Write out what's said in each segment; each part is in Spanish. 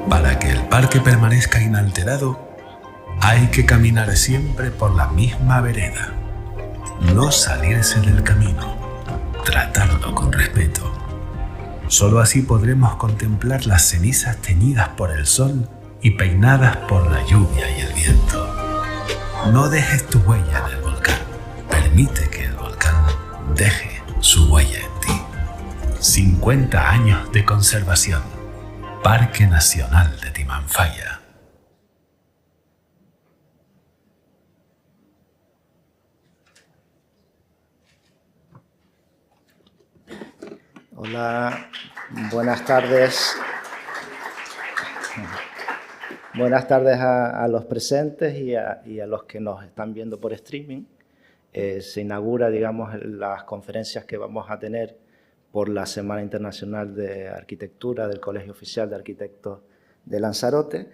Para que el parque permanezca inalterado, hay que caminar siempre por la misma vereda. No salirse del camino. Tratarlo con respeto. Solo así podremos contemplar las cenizas teñidas por el sol y peinadas por la lluvia y el viento. No dejes tu huella en el volcán. Permite que el volcán deje su huella en ti. 50 años de conservación. Parque Nacional de Timanfaya. Hola, buenas tardes. Buenas tardes a los presentes y a los que nos están viendo por streaming. Se inaugura, digamos, las conferencias que vamos a tener por la Semana Internacional de Arquitectura del Colegio Oficial de Arquitectos de Lanzarote,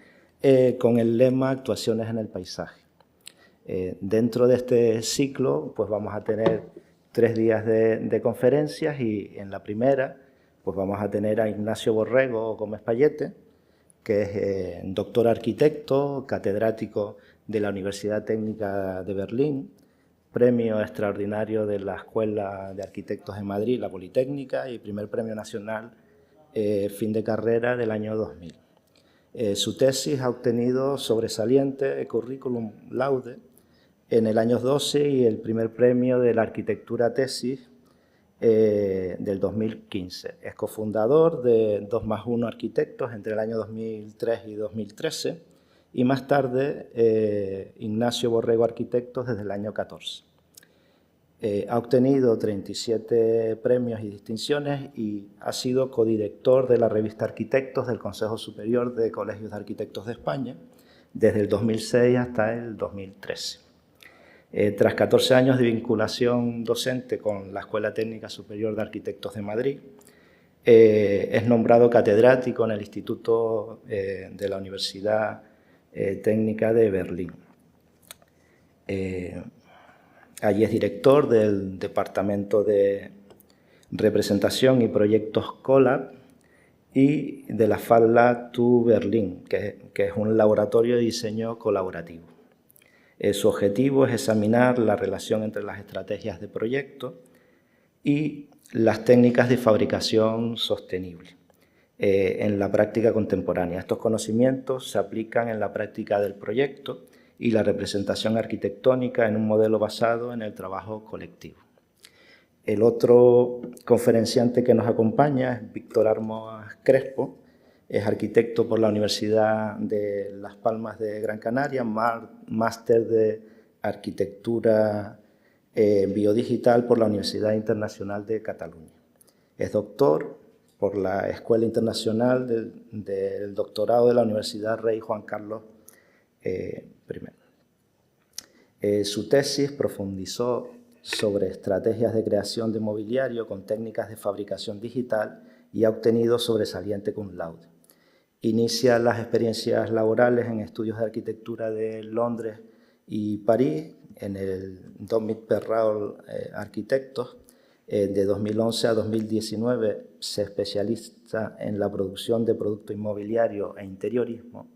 con el lema Actuaciones en el Paisaje. Dentro de este ciclo, pues vamos a tener 3 días de conferencias y en la primera, pues vamos a tener a Ignacio Borrego Gómez Payete, que es doctor arquitecto, catedrático de la Universidad Técnica de Berlín, premio extraordinario de la Escuela de Arquitectos de Madrid, la Politécnica, y primer premio nacional fin de carrera del año 2000. Su tesis ha obtenido sobresaliente currículum laude en el año 12 y el primer premio de la arquitectura tesis del 2015. Es cofundador de 2+1 Arquitectos entre el año 2003 y 2013 y más tarde Ignacio Borrego Arquitectos desde el año 14. Ha obtenido 37 premios y distinciones y ha sido codirector de la revista Arquitectos del Consejo Superior de Colegios de Arquitectos de España desde el 2006 hasta el 2013. Tras 14 años de vinculación docente con la Escuela Técnica Superior de Arquitectos de Madrid, es nombrado catedrático en el Instituto de la Universidad Técnica de Berlín. Allí es director del Departamento de Representación y Proyectos COLAB y de la FALLA TU Berlín, que es un laboratorio de diseño colaborativo. Su objetivo es examinar la relación entre las estrategias de proyecto y las técnicas de fabricación sostenible en la práctica contemporánea. Estos conocimientos se aplican en la práctica del proyecto y la representación arquitectónica en un modelo basado en el trabajo colectivo. El otro conferenciante que nos acompaña es Víctor Armas Crespo, es arquitecto por la Universidad de Las Palmas de Gran Canaria, máster de Arquitectura Biodigital por la Universidad Internacional de Cataluña. Es doctor por la Escuela Internacional del Doctorado de la Universidad Rey Juan Carlos I. Su tesis profundizó sobre estrategias de creación de mobiliario con técnicas de fabricación digital y ha obtenido sobresaliente cum laude. Inicia las experiencias laborales en estudios de arquitectura de Londres y París, en el Domit Perrault Arquitectos. De 2011 a 2019 se especializa en la producción de producto inmobiliario e interiorismo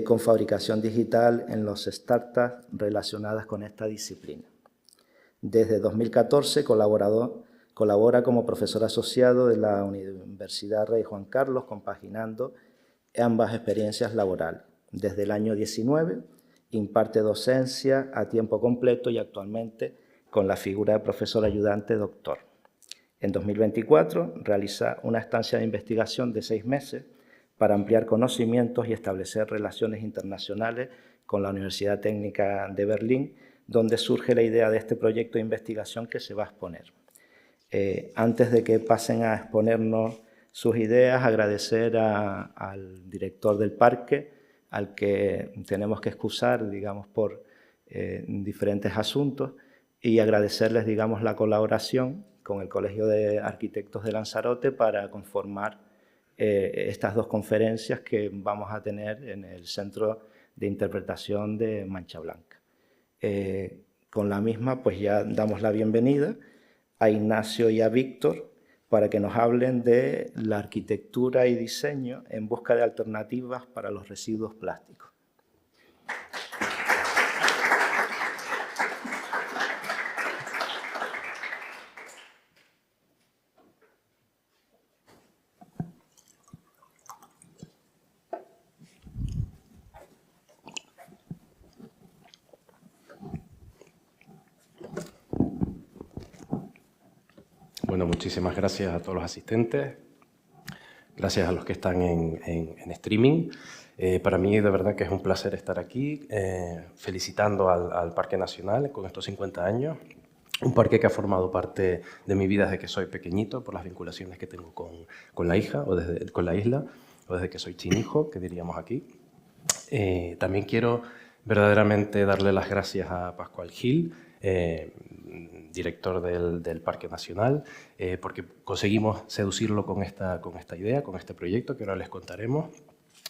con fabricación digital en los startups relacionadas con esta disciplina. Desde 2014 colabora como profesor asociado de la Universidad Rey Juan Carlos, compaginando ambas experiencias laborales. Desde el año 19 imparte docencia a tiempo completo y actualmente con la figura de profesor ayudante doctor. En 2024 realiza una estancia de investigación de 6 meses para ampliar conocimientos y establecer relaciones internacionales con la Universidad Técnica de Berlín, donde surge la idea de este proyecto de investigación que se va a exponer. Antes de que pasen a exponernos sus ideas, agradecer al director del parque, al que tenemos que excusar, digamos, por diferentes asuntos, y agradecerles, digamos, la colaboración con el Colegio de Arquitectos de Lanzarote para conformar estas 2 conferencias que vamos a tener en el Centro de Interpretación de Mancha Blanca. Con la misma, pues ya damos la bienvenida a Ignacio y a Víctor para que nos hablen de la arquitectura y diseño en busca de alternativas para los residuos plásticos. Bueno, muchísimas gracias a todos los asistentes, gracias a los que están en streaming. Para mí de verdad que es un placer estar aquí, felicitando al Parque Nacional con estos 50 años. Un parque que ha formado parte de mi vida desde que soy pequeñito, por las vinculaciones que tengo con la hija, con la isla, o desde que soy chinijo, que diríamos aquí. También quiero verdaderamente darle las gracias a Pascual Gil, director del Parque Nacional, porque conseguimos seducirlo con esta idea, con este proyecto que ahora les contaremos.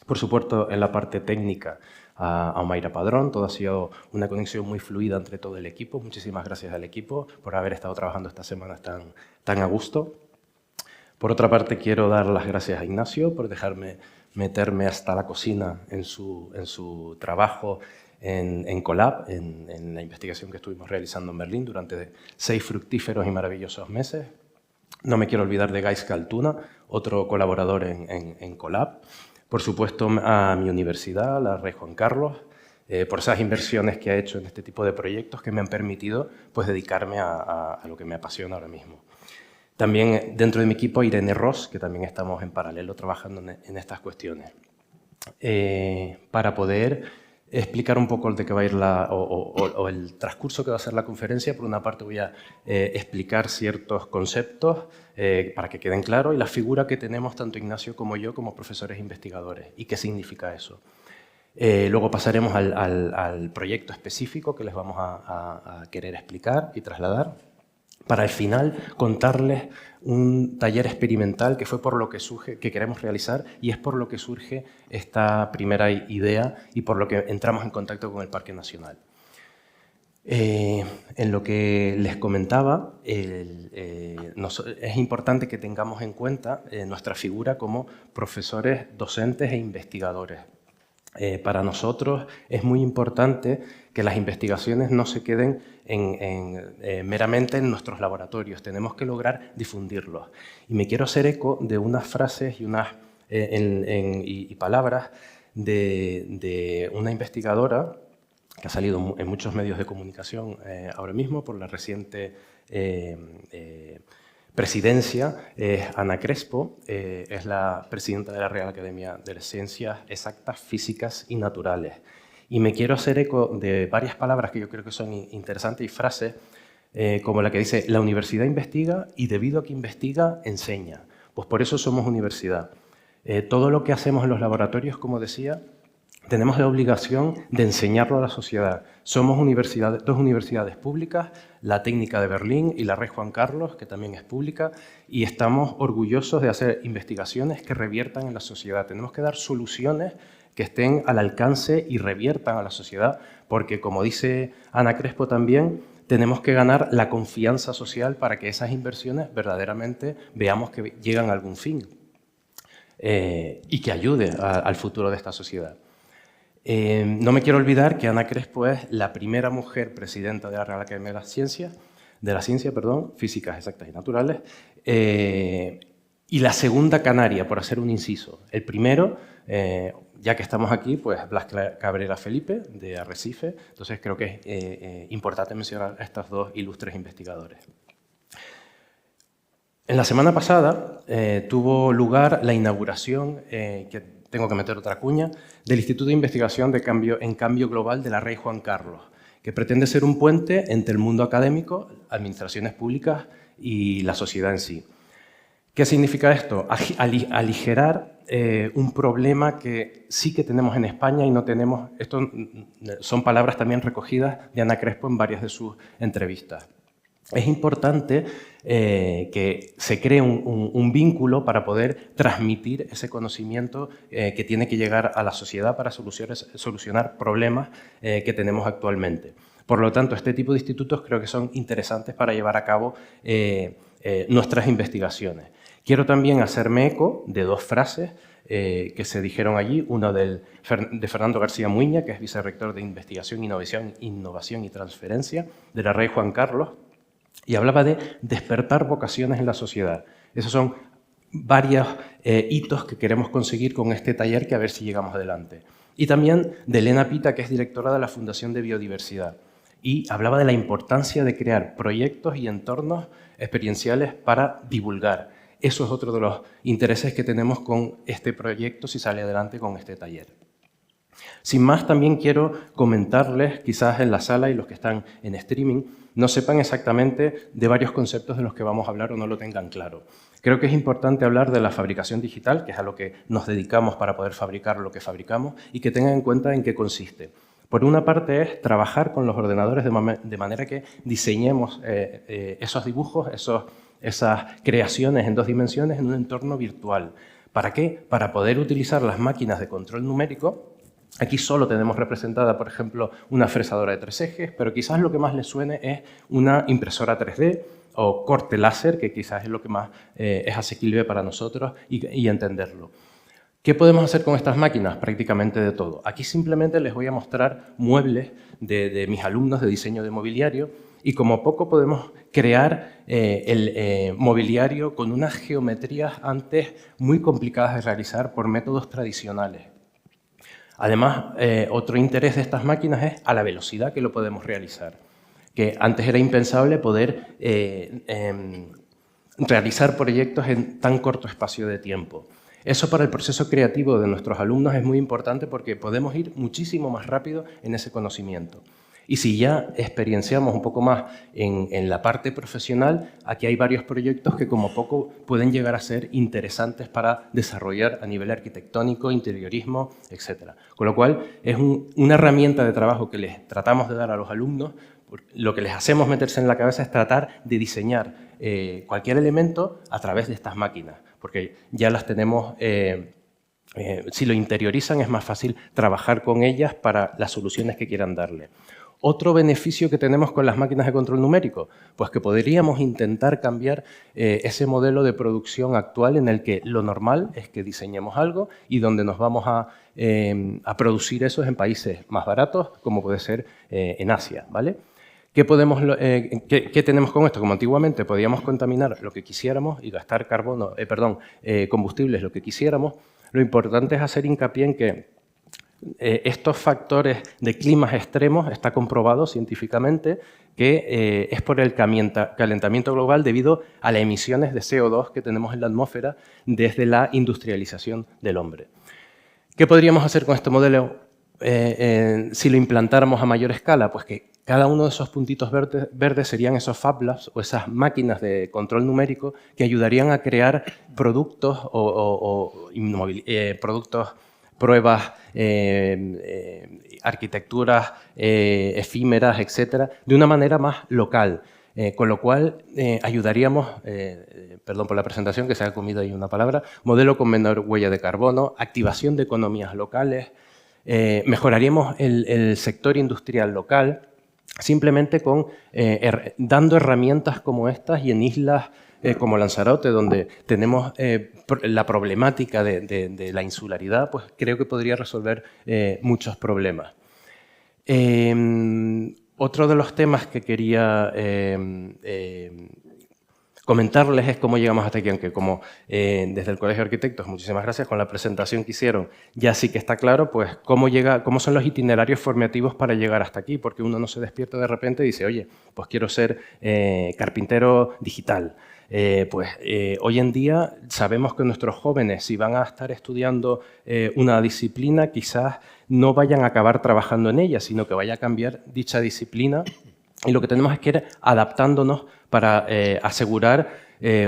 Por supuesto, en la parte técnica a Omaira Padrón, todo ha sido una conexión muy fluida entre todo el equipo. Muchísimas gracias al equipo por haber estado trabajando estas semanas tan a gusto. Por otra parte, quiero dar las gracias a Ignacio por dejarme meterme hasta la cocina en su trabajo en Colab, en la investigación que estuvimos realizando en Berlín durante 6 fructíferos y maravillosos meses. No me quiero olvidar de Gais Caltuna, otro colaborador en Colab. Por supuesto, a mi universidad, la Rey Juan Carlos, por esas inversiones que ha hecho en este tipo de proyectos que me han permitido pues, dedicarme a lo que me apasiona ahora mismo. También dentro de mi equipo Irene Ross, que también estamos en paralelo trabajando en estas cuestiones. Para poder explicar un poco de qué va a ir el transcurso que va a ser la conferencia, por una parte voy a explicar ciertos conceptos para que queden claros y la figura que tenemos tanto Ignacio como yo como profesores e investigadores y qué significa eso. Luego pasaremos al proyecto específico que les vamos a querer explicar y trasladar, para al final contarles un taller experimental que fue por lo que surge, que queremos realizar y es por lo que surge esta primera idea y por lo que entramos en contacto con el Parque Nacional. En lo que les comentaba, es importante que tengamos en cuenta nuestra figura como profesores, docentes e investigadores. Para nosotros es muy importante que las investigaciones no se queden meramente en nuestros laboratorios, tenemos que lograr difundirlos. Y me quiero hacer eco de unas frases y palabras de una investigadora que ha salido en muchos medios de comunicación ahora mismo por la reciente presidencia, es Ana Crespo, es la presidenta de la Real Academia de las Ciencias Exactas, Físicas y Naturales. Y me quiero hacer eco de varias palabras que yo creo que son interesantes y frases, como la que dice, la universidad investiga y debido a que investiga, enseña. Pues por eso somos universidad. Todo lo que hacemos en los laboratorios, como decía, tenemos la obligación de enseñarlo a la sociedad. Somos dos universidades públicas, la Técnica de Berlín y la Rey Juan Carlos, que también es pública, y estamos orgullosos de hacer investigaciones que reviertan en la sociedad. Tenemos que dar soluciones que estén al alcance y reviertan a la sociedad, porque, como dice Ana Crespo también, tenemos que ganar la confianza social para que esas inversiones verdaderamente veamos que llegan a algún fin y que ayude al futuro de esta sociedad. No me quiero olvidar que Ana Crespo es la primera mujer presidenta de la Real Academia de las Ciencias, Físicas, Exactas y Naturales, y la segunda canaria, por hacer un inciso. El primero, ya que estamos aquí, pues Blas Cabrera Felipe, de Arrecife, entonces creo que es importante mencionar a estos dos ilustres investigadores. En la semana pasada tuvo lugar la inauguración, que tengo que meter otra cuña, del Instituto de Investigación en Cambio Global de la Rey Juan Carlos, que pretende ser un puente entre el mundo académico, administraciones públicas y la sociedad en sí. ¿Qué significa esto? Aligerar un problema que sí que tenemos en España y no tenemos. Esto son palabras también recogidas de Ana Crespo en varias de sus entrevistas. Es importante que se cree un vínculo para poder transmitir ese conocimiento que tiene que llegar a la sociedad para solucionar problemas que tenemos actualmente. Por lo tanto, este tipo de institutos creo que son interesantes para llevar a cabo nuestras investigaciones. Quiero también hacerme eco de dos frases que se dijeron allí, una de Fernando García Muiña, que es vicerrector de Investigación, Innovación y Transferencia de la Rey Juan Carlos, y hablaba de despertar vocaciones en la sociedad. Esos son varios hitos que queremos conseguir con este taller, que a ver si llegamos adelante. Y también de Elena Pita, que es directora de la Fundación de Biodiversidad, y hablaba de la importancia de crear proyectos y entornos experienciales para divulgar. Eso es otro de los intereses que tenemos con este proyecto si sale adelante con este taller. Sin más, también quiero comentarles, quizás en la sala y los que están en streaming, no sepan exactamente de varios conceptos de los que vamos a hablar o no lo tengan claro. Creo que es importante hablar de la fabricación digital, que es a lo que nos dedicamos para poder fabricar lo que fabricamos, y que tengan en cuenta en qué consiste. Por una parte es trabajar con los ordenadores de manera que diseñemos esos dibujos, esas creaciones en 2 dimensiones en un entorno virtual. ¿Para qué? Para poder utilizar las máquinas de control numérico. Aquí solo tenemos representada, por ejemplo, una fresadora de 3 ejes, pero quizás lo que más les suene es una impresora 3D o corte láser, que quizás es lo que más es asequible para nosotros y entenderlo. ¿Qué podemos hacer con estas máquinas? Prácticamente de todo. Aquí simplemente les voy a mostrar muebles de mis alumnos de diseño de mobiliario, y como poco podemos crear el mobiliario con unas geometrías antes muy complicadas de realizar por métodos tradicionales. Además, otro interés de estas máquinas es a la velocidad que lo podemos realizar, que antes era impensable poder realizar proyectos en tan corto espacio de tiempo. Eso para el proceso creativo de nuestros alumnos es muy importante porque podemos ir muchísimo más rápido en ese conocimiento. Y si ya experienciamos un poco más en la parte profesional, aquí hay varios proyectos que como poco pueden llegar a ser interesantes para desarrollar a nivel arquitectónico, interiorismo, etc. Con lo cual es una herramienta de trabajo que les tratamos de dar a los alumnos. Lo que les hacemos meterse en la cabeza es tratar de diseñar cualquier elemento a través de estas máquinas, porque ya las tenemos. Si lo interiorizan es más fácil trabajar con ellas para las soluciones que quieran darle. Otro beneficio que tenemos con las máquinas de control numérico, pues que podríamos intentar cambiar ese modelo de producción actual en el que lo normal es que diseñemos algo y donde nos vamos a producir eso en países más baratos, como puede ser en Asia, ¿vale? ¿Qué tenemos con esto? Como antiguamente podíamos contaminar lo que quisiéramos y gastar combustibles lo que quisiéramos, lo importante es hacer hincapié en que estos factores de climas extremos está comprobado científicamente que es por el calentamiento global debido a las emisiones de CO2 que tenemos en la atmósfera desde la industrialización del hombre. ¿Qué podríamos hacer con este modelo si lo implantáramos a mayor escala? Pues que cada uno de esos puntitos verdes serían esos Fab Labs o esas máquinas de control numérico que ayudarían a crear productos productos, pruebas, arquitecturas efímeras, etcétera, de una manera más local. Con lo cual ayudaríamos, perdón por la presentación que se ha comido ahí una palabra, modelo con menor huella de carbono, activación de economías locales, mejoraríamos el sector industrial local, simplemente dando herramientas como estas y en islas como Lanzarote, donde tenemos la problemática de la insularidad, pues creo que podría resolver muchos problemas. Otro de los temas que quería comentarles es cómo llegamos hasta aquí, aunque como desde el Colegio de Arquitectos, muchísimas gracias, con la presentación que hicieron, ya sí que está claro pues cómo son los itinerarios formativos para llegar hasta aquí, porque uno no se despierta de repente y dice, oye, pues quiero ser carpintero digital. Hoy en día sabemos que nuestros jóvenes, si van a estar estudiando una disciplina, quizás no vayan a acabar trabajando en ella, sino que vaya a cambiar dicha disciplina. Y lo que tenemos es que ir adaptándonos para asegurar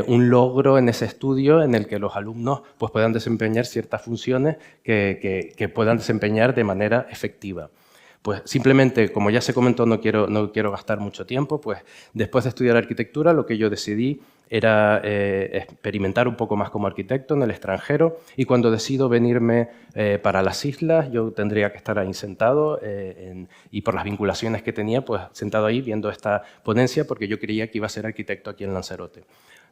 un logro en ese estudio en el que los alumnos pues, puedan desempeñar ciertas funciones que puedan desempeñar de manera efectiva. Pues simplemente, como ya se comentó, no quiero gastar mucho tiempo, pues después de estudiar arquitectura lo que yo decidí era experimentar un poco más como arquitecto en el extranjero, y cuando decido venirme para las islas, yo tendría que estar ahí sentado y por las vinculaciones que tenía, pues sentado ahí viendo esta ponencia, porque yo creía que iba a ser arquitecto aquí en Lanzarote.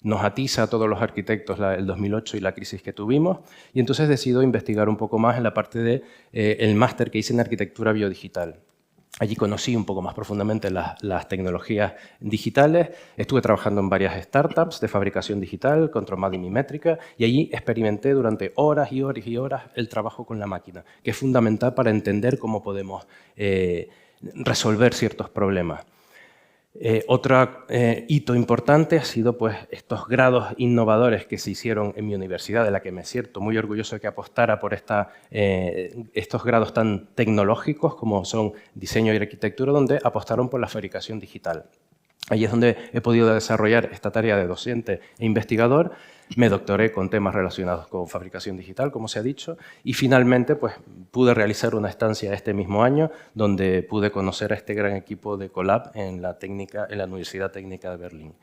Nos atiza a todos los arquitectos el 2008 y la crisis que tuvimos, y entonces decido investigar un poco más en la parte del máster que hice en arquitectura biodigital. Allí conocí un poco más profundamente las tecnologías digitales, estuve trabajando en varias startups de fabricación digital, Contromad y Mimétrica, y allí experimenté durante horas y horas y horas el trabajo con la máquina, que es fundamental para entender cómo podemos resolver ciertos problemas. Otro hito importante ha sido pues, estos grados innovadores que se hicieron en mi universidad, de la que me siento muy orgulloso de que apostara por estos grados tan tecnológicos como son diseño y arquitectura, donde apostaron por la fabricación digital. Allí es donde he podido desarrollar esta tarea de docente e investigador. Me doctoré con temas relacionados con fabricación digital, como se ha dicho, y finalmente pues, pude realizar una estancia este mismo año donde pude conocer a este gran equipo de Colab en la Universidad Técnica de Berlín.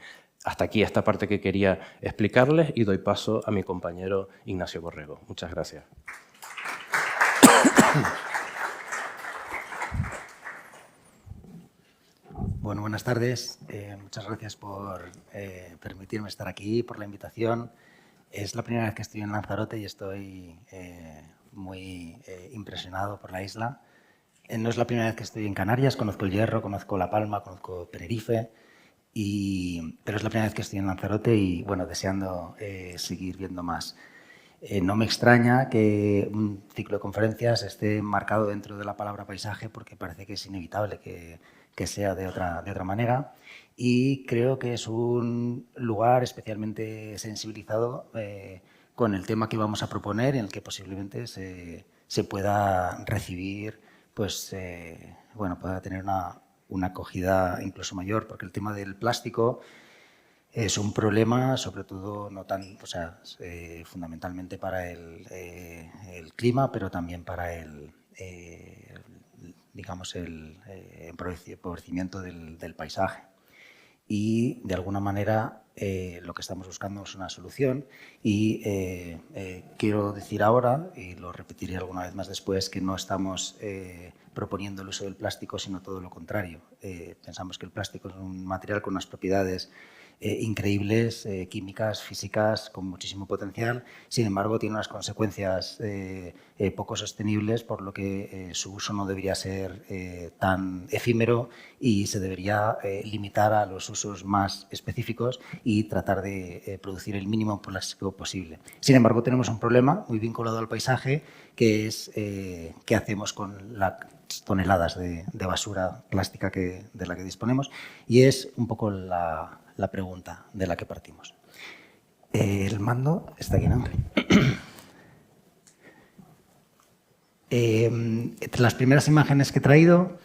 Hasta aquí esta parte que quería explicarles y doy paso a mi compañero Ignacio Borrego. Muchas gracias. Bueno, buenas tardes. Muchas gracias por permitirme estar aquí, por la invitación. Es la primera vez que estoy en Lanzarote y estoy muy impresionado por la isla. No es la primera vez que estoy en Canarias, conozco el Hierro, conozco La Palma, conozco Tenerife, pero es la primera vez que estoy en Lanzarote y, bueno, deseando seguir viendo más. No me extraña que un ciclo de conferencias esté marcado dentro de la palabra paisaje porque parece que es inevitable que sea de otra manera, y creo que es un lugar especialmente sensibilizado con el tema que vamos a proponer, en el que posiblemente se pueda recibir, pues, bueno, pueda tener una acogida incluso mayor, porque el tema del plástico es un problema, sobre todo, no tan, o sea, fundamentalmente para el clima, pero también para digamos, el empobrecimiento del paisaje. Y, de alguna manera, lo que estamos buscando es una solución. Y quiero decir ahora, y lo repetiré alguna vez más después, que no estamos proponiendo el uso del plástico, sino todo lo contrario. Pensamos que el plástico es un material con unas propiedades increíbles, químicas, físicas, con muchísimo potencial. Sin embargo, tiene unas consecuencias poco sostenibles, por lo que su uso no debería ser tan efímero y se debería limitar a los usos más específicos y tratar de producir el mínimo plástico posible. Sin embargo, tenemos un problema muy vinculado al paisaje, que es qué hacemos con las toneladas de basura plástica de la que disponemos, y es un poco la pregunta de la que partimos. El mando está aquí, ¿no? Las primeras imágenes que he traído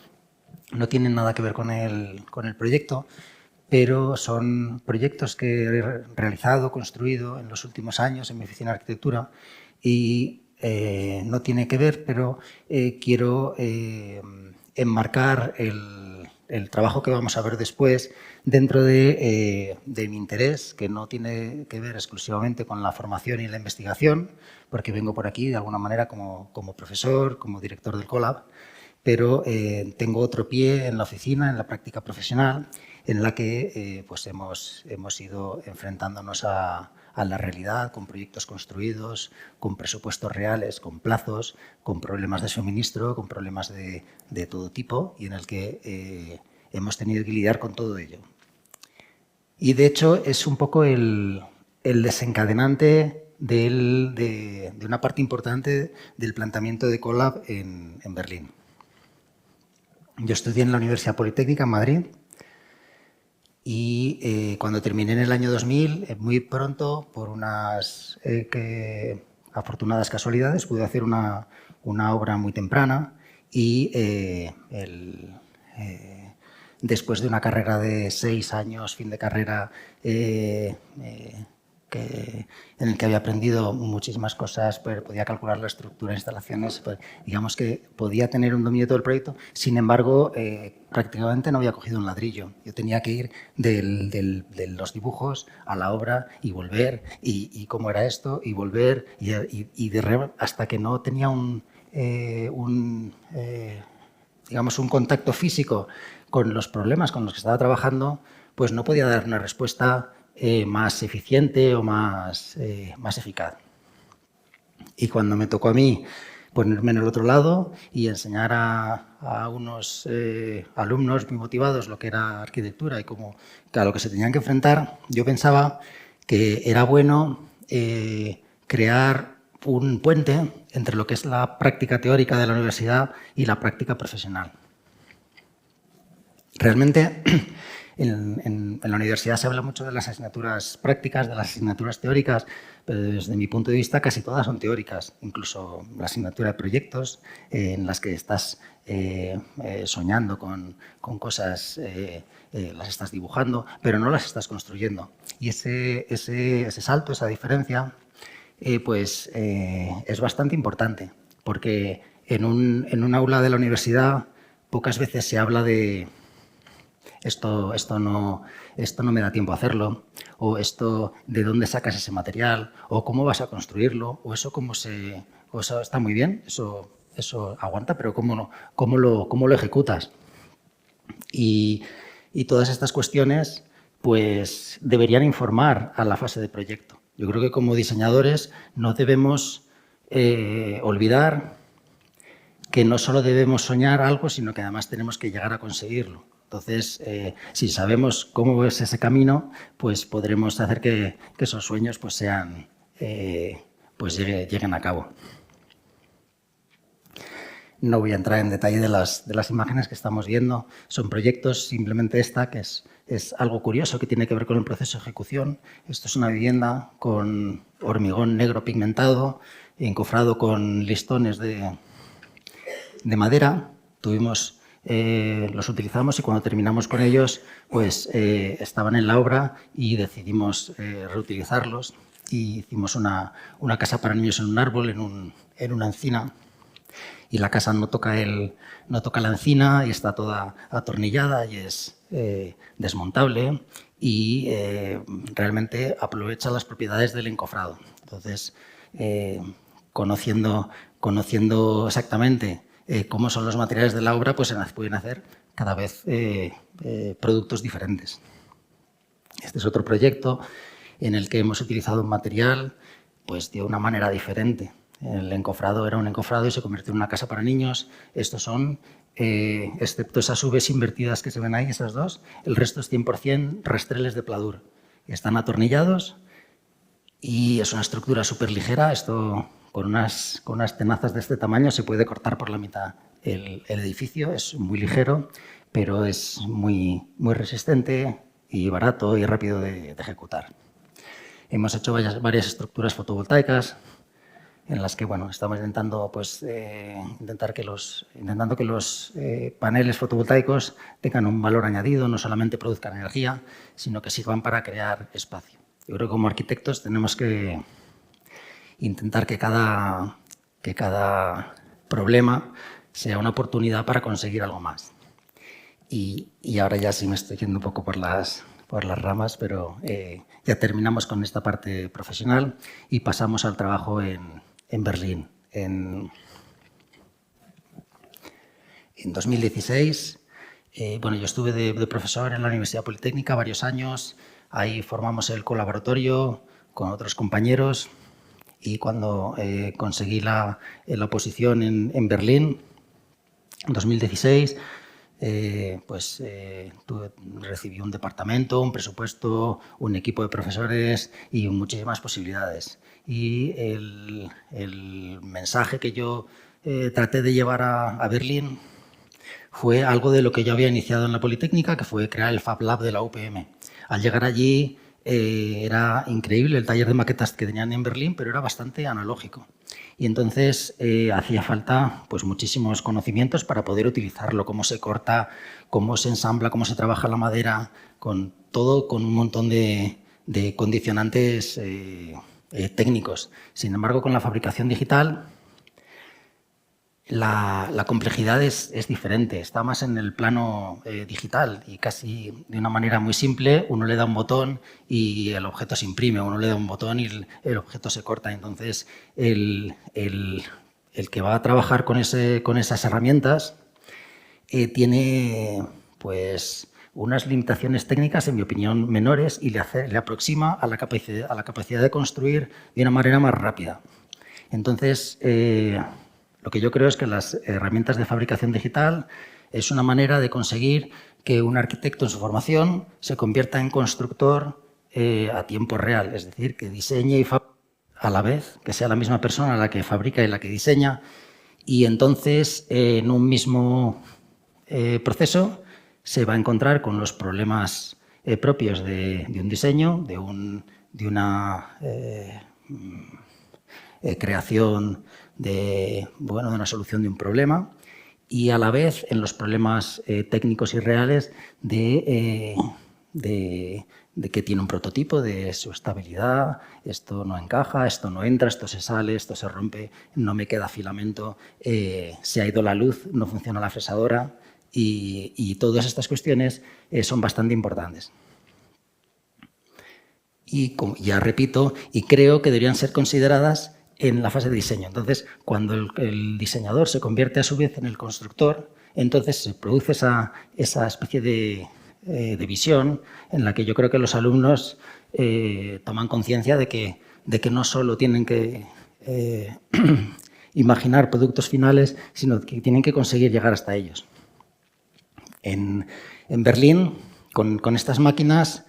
no tienen nada que ver con el proyecto, pero son proyectos que he realizado, construido en los últimos años en mi oficina de arquitectura, y no tiene que ver, pero quiero enmarcar el trabajo que vamos a ver después dentro de mi interés, que no tiene que ver exclusivamente con la formación y la investigación, porque vengo por aquí de alguna manera como profesor, como director del Colab, pero tengo otro pie en la oficina, en la práctica profesional, en la que pues hemos ido enfrentándonos a la realidad, con proyectos construidos, con presupuestos reales, con plazos, con problemas de suministro, con problemas de todo tipo, y en el que hemos tenido que lidiar con todo ello. Y, de hecho, es un poco el desencadenante de una parte importante del planteamiento de Colab en Berlín. Yo estudié en la Universidad Politécnica en Madrid y cuando terminé en el año 2000, muy pronto, por unas afortunadas casualidades, pude hacer una obra muy temprana y después de una carrera de 6 años, fin de carrera, que en el que había aprendido muchísimas cosas, podía calcular la estructura de instalaciones, digamos que podía tener un dominio de todo el proyecto. Sin embargo, prácticamente no había cogido un ladrillo. Yo tenía que ir de los dibujos a la obra y volver, y cómo era esto, y volver, hasta que no tenía digamos, un contacto físico con los problemas con los que estaba trabajando, pues no podía dar una respuesta más eficiente o más eficaz. Y cuando me tocó a mí ponerme en el otro lado y enseñar a unos alumnos muy motivados lo que era arquitectura y a lo que se tenían que enfrentar, yo pensaba que era bueno crear un puente entre lo que es la práctica teórica de la universidad y la práctica profesional. Realmente, en la universidad se habla mucho de las asignaturas prácticas, de las asignaturas teóricas, pero desde mi punto de vista casi todas son teóricas. Incluso la asignatura de proyectos, en las que estás soñando con cosas, las estás dibujando, pero no las estás construyendo. Y ese salto, esa diferencia, es bastante importante, porque en un aula de la universidad pocas veces se habla de esto no me da tiempo a hacerlo, o esto de dónde sacas ese material, o cómo vas a construirlo, o eso eso está muy bien, eso aguanta, pero cómo lo ejecutas. Y todas estas cuestiones pues deberían informar a la fase de proyecto. Yo creo que como diseñadores no debemos olvidar que no solo debemos soñar algo, sino que además tenemos que llegar a conseguirlo. Entonces, si sabemos cómo es ese camino, pues podremos hacer que esos sueños pues lleguen a cabo. No voy a entrar en detalle de las imágenes que estamos viendo. Son proyectos, simplemente esta, que es algo curioso que tiene que ver con el proceso de ejecución. Esto es una vivienda con hormigón negro pigmentado, encofrado con listones de madera. Los utilizamos y cuando terminamos con ellos, pues estaban en la obra y decidimos reutilizarlos. Y hicimos una casa para niños en un árbol, en una encina. Y la casa no toca la encina y está toda atornillada y es desmontable y realmente aprovecha las propiedades del encofrado. Entonces, conociendo exactamente cómo son los materiales de la obra, pues se pueden hacer cada vez productos diferentes. Este es otro proyecto en el que hemos utilizado un material pues, de una manera diferente. El encofrado era un encofrado y se convirtió en una casa para niños. Estos son, excepto esas Vs invertidas que se ven ahí, esas dos, el resto es 100% rastreles de pladur. Están atornillados y es una estructura súper ligera. Esto con unas tenazas de este tamaño se puede cortar por la mitad el edificio. Es muy ligero, pero es muy resistente y barato y rápido de ejecutar. Hemos hecho varias estructuras fotovoltaicas en las que estamos intentando que los paneles fotovoltaicos tengan un valor añadido, no solamente produzcan energía, sino que sirvan para crear espacio. Yo creo que como arquitectos tenemos que intentar que cada problema sea una oportunidad para conseguir algo más. Y ahora ya sí me estoy yendo un poco por las ramas, pero ya terminamos con esta parte profesional y pasamos al trabajo en Berlín. En 2016, yo estuve de profesor en la Universidad Politécnica varios años. Ahí formamos el colaboratorio con otros compañeros y cuando conseguí la oposición en Berlín, en 2016, recibí un departamento, un presupuesto, un equipo de profesores y muchísimas posibilidades. Y el mensaje que yo traté de llevar a Berlín fue algo de lo que yo había iniciado en la Politécnica, que fue crear el Fab Lab de la UPM. Al llegar allí era increíble el taller de maquetas que tenían en Berlín, pero era bastante analógico. Y entonces hacía falta muchísimos conocimientos para poder utilizarlo, cómo se corta, cómo se ensambla, cómo se trabaja la madera, con un montón de condicionantes técnicos. Sin embargo, con la fabricación digital la complejidad es diferente, está más en el plano digital y casi de una manera muy simple. Uno le da un botón y el objeto se imprime, uno le da un botón y el objeto se corta. Entonces, el que va a trabajar con esas herramientas tiene pues unas limitaciones técnicas, en mi opinión, menores y le aproxima a la capacidad de construir de una manera más rápida. Entonces, lo que yo creo es que las herramientas de fabricación digital es una manera de conseguir que un arquitecto en su formación se convierta en constructor a tiempo real, es decir, que diseñe y fabrique a la vez, que sea la misma persona la que fabrica y la que diseña, y entonces en un mismo proceso se va a encontrar con los problemas propios de un diseño, de una creación de una solución de un problema, y a la vez en los problemas técnicos y reales de que tiene un prototipo, de su estabilidad, esto no encaja, esto no entra, esto se sale, esto se rompe, no me queda filamento, se ha ido la luz, no funciona la fresadora, y todas estas cuestiones son bastante importantes. Y ya repito, y creo que deberían ser consideradas en la fase de diseño. Entonces, cuando el diseñador se convierte a su vez en el constructor, entonces se produce esa especie de visión en la que yo creo que los alumnos toman conciencia de que no solo tienen que imaginar productos finales, sino que tienen que conseguir llegar hasta ellos. En Berlín, con estas máquinas,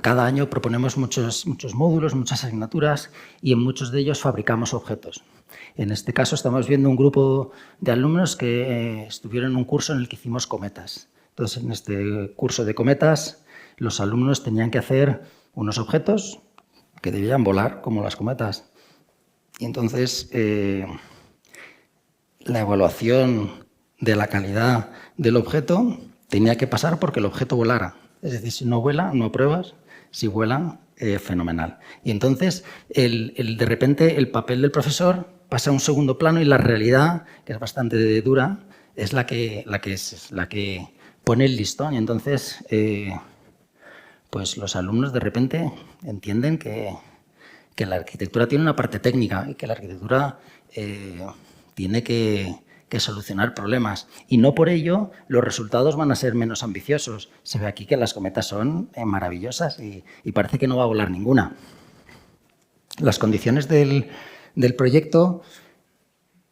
cada año proponemos muchos módulos, muchas asignaturas, y en muchos de ellos fabricamos objetos. En este caso estamos viendo un grupo de alumnos que estuvieron en un curso en el que hicimos cometas. Entonces, en este curso de cometas, los alumnos tenían que hacer unos objetos que debían volar como las cometas. Y entonces, la evaluación de la calidad del objeto tenía que pasar porque el objeto volara. Es decir, si no vuela, no apruebas. Si vuela, fenomenal. Y entonces, de repente, el papel del profesor pasa a un segundo plano y la realidad, que es bastante dura, es la que pone el listón. Y entonces, pues los alumnos de repente entienden que la arquitectura tiene una parte técnica y que la arquitectura tiene que solucionar problemas, y no por ello los resultados van a ser menos ambiciosos. Se ve aquí que las cometas son maravillosas y parece que no va a volar ninguna. Las condiciones del proyecto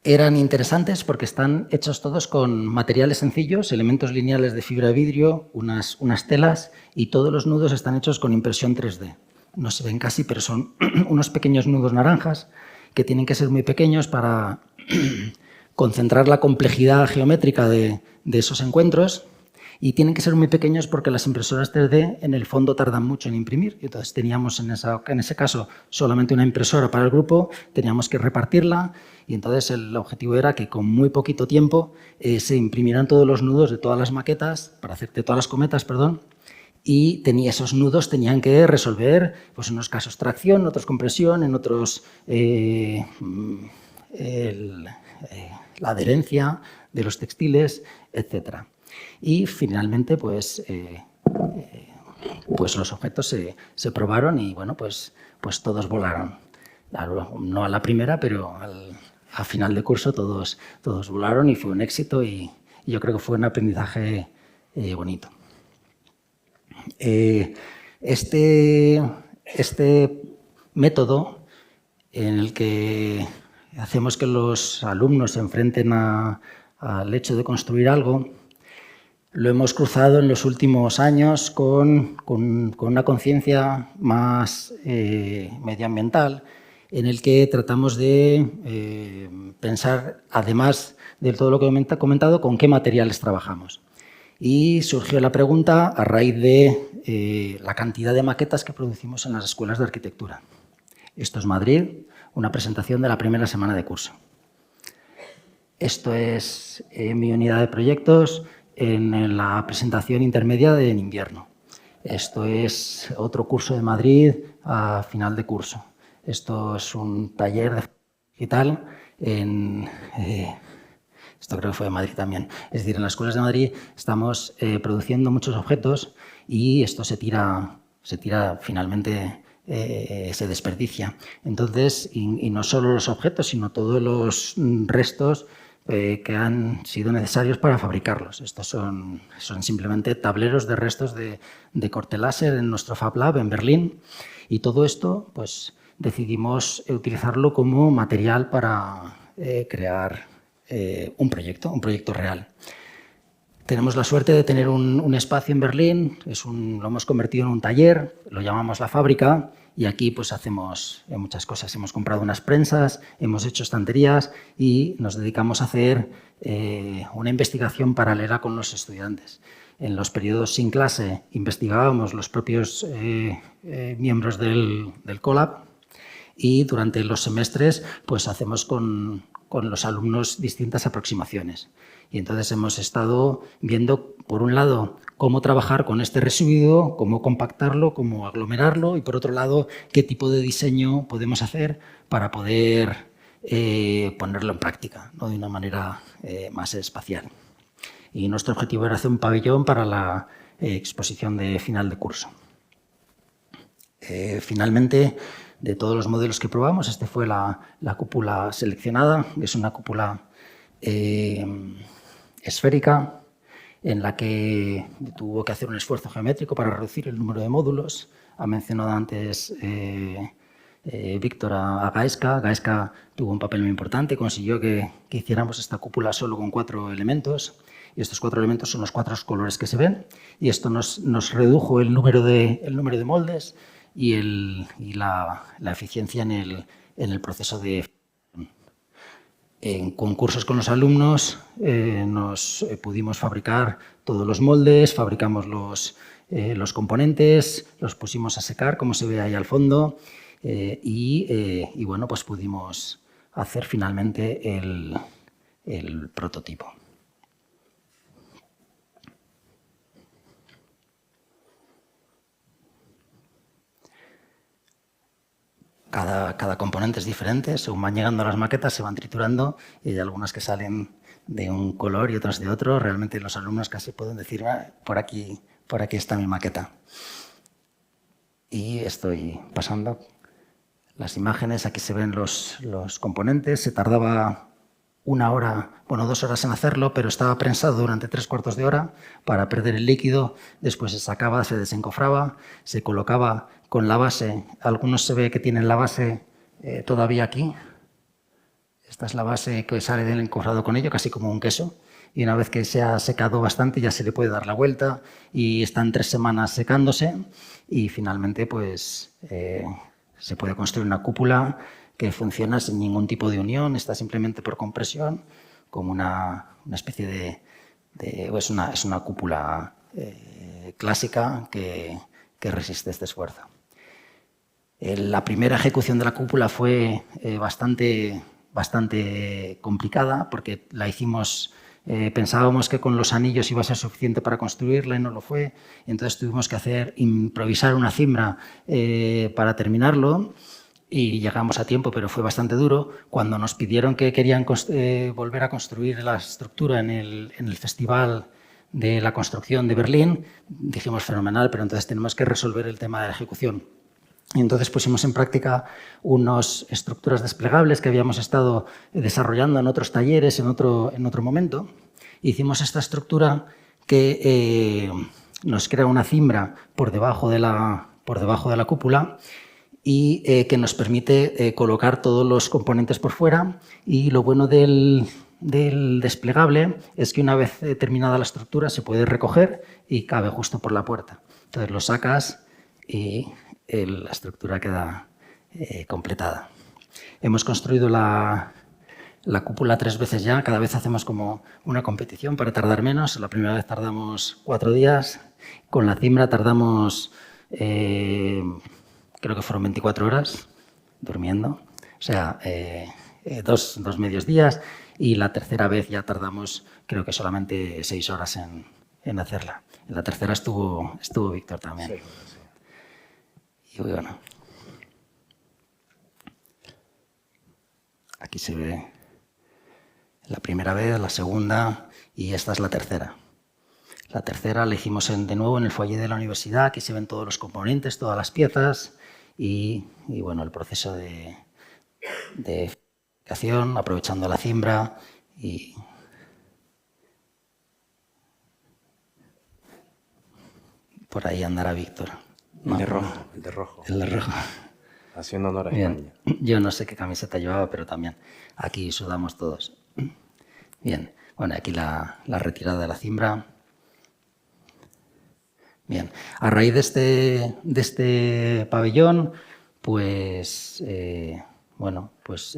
eran interesantes porque están hechos todos con materiales sencillos, elementos lineales de fibra de vidrio, unas telas, y todos los nudos están hechos con impresión 3D. No se ven casi, pero son unos pequeños nudos naranjas que tienen que ser muy pequeños para concentrar la complejidad geométrica de esos encuentros, y tienen que ser muy pequeños porque las impresoras 3D en el fondo tardan mucho en imprimir. Y entonces teníamos en ese caso solamente una impresora para el grupo, teníamos que repartirla, y entonces el objetivo era que con muy poquito tiempo se imprimieran todos los nudos de todas las maquetas, de todas las cometas, perdón, y esos nudos tenían que resolver, pues en unos casos tracción, en otros compresión, en otros la adherencia de los textiles, etc. Y finalmente, pues los objetos se probaron y bueno, pues todos volaron. No a la primera, pero a final de curso todos volaron y fue un éxito, y yo creo que fue un aprendizaje bonito. Este método en el que hacemos que los alumnos se enfrenten al hecho de construir algo, lo hemos cruzado en los últimos años con una conciencia más medioambiental, en el que tratamos de pensar, además de todo lo que he comentado, con qué materiales trabajamos. Y surgió la pregunta a raíz de la cantidad de maquetas que producimos en las escuelas de arquitectura. Esto es Madrid, una presentación de la primera semana de curso. Esto es mi unidad de proyectos, en la presentación intermedia en invierno. Esto es otro curso de Madrid a final de curso. Esto es un taller de digital esto creo que fue de Madrid también. Es decir, en las escuelas de Madrid estamos produciendo muchos objetos y esto se tira finalmente, se desperdicia. Entonces, y no solo los objetos, sino todos los restos que han sido necesarios para fabricarlos. Estos son simplemente tableros de restos de corte láser en nuestro Fab Lab en Berlín. Y todo esto, pues, decidimos utilizarlo como material para crear un proyecto real. Tenemos la suerte de tener un espacio en Berlín, lo hemos convertido en un taller, lo llamamos La Fábrica, y aquí pues hacemos muchas cosas. Hemos comprado unas prensas, hemos hecho estanterías y nos dedicamos a hacer una investigación paralela con los estudiantes. En los periodos sin clase investigábamos los propios miembros del Colab, y durante los semestres pues hacemos con los alumnos distintas aproximaciones. Y entonces hemos estado viendo, por un lado, cómo trabajar con este residuo, cómo compactarlo, cómo aglomerarlo, y por otro lado, qué tipo de diseño podemos hacer para poder ponerlo en práctica, ¿no? De una manera más espacial. Y nuestro objetivo era hacer un pabellón para la exposición de final de curso. Finalmente, de todos los modelos que probamos, este fue la cúpula seleccionada. Es una cúpula esférica en la que tuvo que hacer un esfuerzo geométrico para reducir el número de módulos. Ha mencionado antes Víctor a Gaeska. Gaeska tuvo un papel muy importante, consiguió que hiciéramos esta cúpula solo con 4 elementos. Y estos 4 elementos son los 4 colores que se ven. Y esto nos redujo el número de moldes y la eficiencia en el proceso de... En concursos con los alumnos nos pudimos fabricar todos los moldes, fabricamos los componentes, los pusimos a secar, como se ve ahí al fondo, y bueno, pues pudimos hacer finalmente el prototipo. Cada componente es diferente, según van llegando las maquetas se van triturando y hay algunas que salen de un color y otras de otro. Realmente los alumnos casi pueden decir, por aquí está mi maqueta. Y estoy pasando las imágenes, aquí se ven los componentes. Se tardaba 1 hora, bueno, 2 horas en hacerlo, pero estaba prensado durante 3/4 de hora para perder el líquido. Después se sacaba, se desencofraba, se colocaba con la base. Algunos se ve que tienen la base todavía aquí. Esta es la base que sale del encofrado con ello, casi como un queso. Y una vez que se ha secado bastante ya se le puede dar la vuelta y están 3 semanas secándose y finalmente pues se puede construir una cúpula que funciona sin ningún tipo de unión, está simplemente por compresión, como una especie de es una cúpula clásica que resiste este esfuerzo. La primera ejecución de la cúpula fue bastante complicada porque la hicimos, pensábamos que con los anillos iba a ser suficiente para construirla y no lo fue. Entonces tuvimos que improvisar una cimbra para terminarlo y llegamos a tiempo, pero fue bastante duro. Cuando nos pidieron que querían volver a construir la estructura en el Festival de la Construcción de Berlín, dijimos fenomenal, pero entonces tenemos que resolver el tema de la ejecución. Y entonces pusimos en práctica unas estructuras desplegables que habíamos estado desarrollando en otros talleres, en otro momento. Hicimos esta estructura que nos crea una cimbra por debajo de la cúpula y que nos permite colocar todos los componentes por fuera. Y lo bueno del desplegable es que una vez terminada la estructura se puede recoger y cabe justo por la puerta. Entonces lo sacas y la estructura queda completada. Hemos construido la cúpula 3 veces ya, cada vez hacemos como una competición para tardar menos. La primera vez tardamos 4 días, con la cimbra tardamos, creo que fueron 24 horas durmiendo. O sea, dos medios días, y la tercera vez ya tardamos, creo que solamente 6 horas en hacerla. En la tercera estuvo Víctor también. Sí, sí. Y bueno, aquí se ve la primera vez, la segunda, y esta es la tercera. La tercera la hicimos de nuevo en el foyer de la universidad, aquí se ven todos los componentes, todas las piezas, y bueno, el proceso de fabricación, aprovechando la cimbra, y por ahí andará Víctor. El de rojo. El de rojo. El de rojo. Haciendo honor a Bien. España. Yo no sé qué camiseta llevaba, pero también aquí sudamos todos. Bien, bueno, aquí la retirada de la cimbra. Bien, a raíz de este pabellón, pues, bueno, pues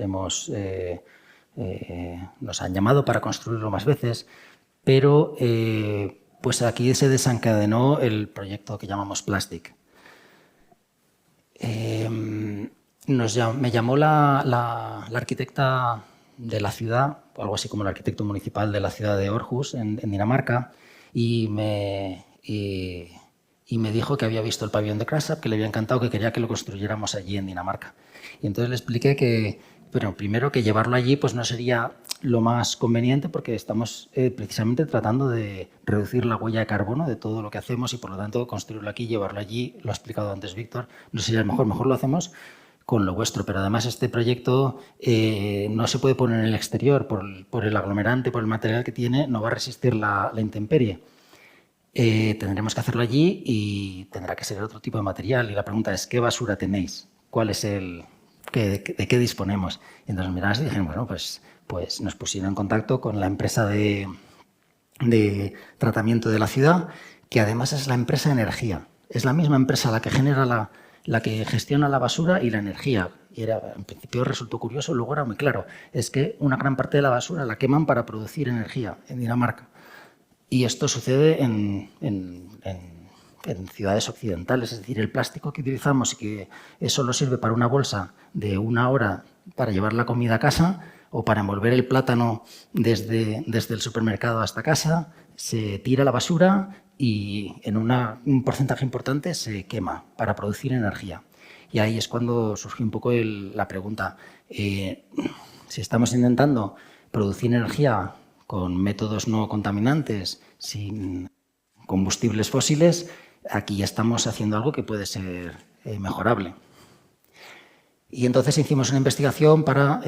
nos han llamado para construirlo más veces, pero pues aquí se desencadenó el proyecto que llamamos Plastic. Me llamó la arquitecta de la ciudad, o algo así como el arquitecto municipal de la ciudad de Aarhus, en Dinamarca, y me dijo que había visto el pabellón de Crashap, que le había encantado, que quería que lo construyéramos allí en Dinamarca. Y entonces le expliqué que, bueno, primero que llevarlo allí pues no sería lo más conveniente, porque estamos precisamente tratando de reducir la huella de carbono de todo lo que hacemos, y por lo tanto construirlo aquí, llevarlo allí, lo ha explicado antes Víctor, no sería mejor lo hacemos con lo vuestro, pero además este proyecto no se puede poner en el exterior por el aglomerante, por el material que tiene, no va a resistir la intemperie. Tendremos que hacerlo allí y tendrá que ser otro tipo de material. Y la pregunta es, ¿qué basura tenéis? ¿Cuál es de qué disponemos? Y entonces miramos y dijeron, bueno, pues nos pusieron en contacto con la empresa de tratamiento de la ciudad, que además es la empresa de energía. Es la misma empresa la que genera la que gestiona la basura y la energía. Y en principio resultó curioso, luego era muy claro. Es que una gran parte de la basura la queman para producir energía en Dinamarca. Y esto sucede en ciudades occidentales, es decir, el plástico que utilizamos y que solo sirve para una bolsa de 1 hora para llevar la comida a casa o para envolver el plátano desde el supermercado hasta casa, se tira a la basura y en un porcentaje importante se quema para producir energía. Y ahí es cuando surgió un poco la pregunta, si estamos intentando producir energía con métodos no contaminantes, sin combustibles fósiles, aquí ya estamos haciendo algo que puede ser mejorable. Y entonces hicimos una investigación para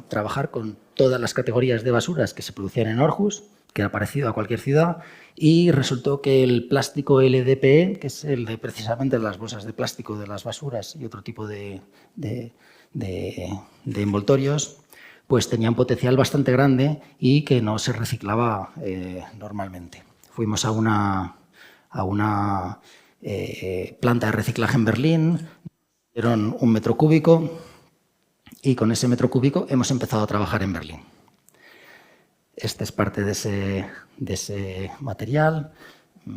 trabajar con todas las categorías de basuras que se producían en Aarhus, que era parecido a cualquier ciudad, y resultó que el plástico LDPE, que es el de precisamente las bolsas de plástico de las basuras y otro tipo de envoltorios, pues tenía un potencial bastante grande y que no se reciclaba normalmente. Fuimos a una planta de reciclaje en Berlín, dieron 1 metro cúbico y con ese metro cúbico hemos empezado a trabajar en Berlín. Este es parte de ese material,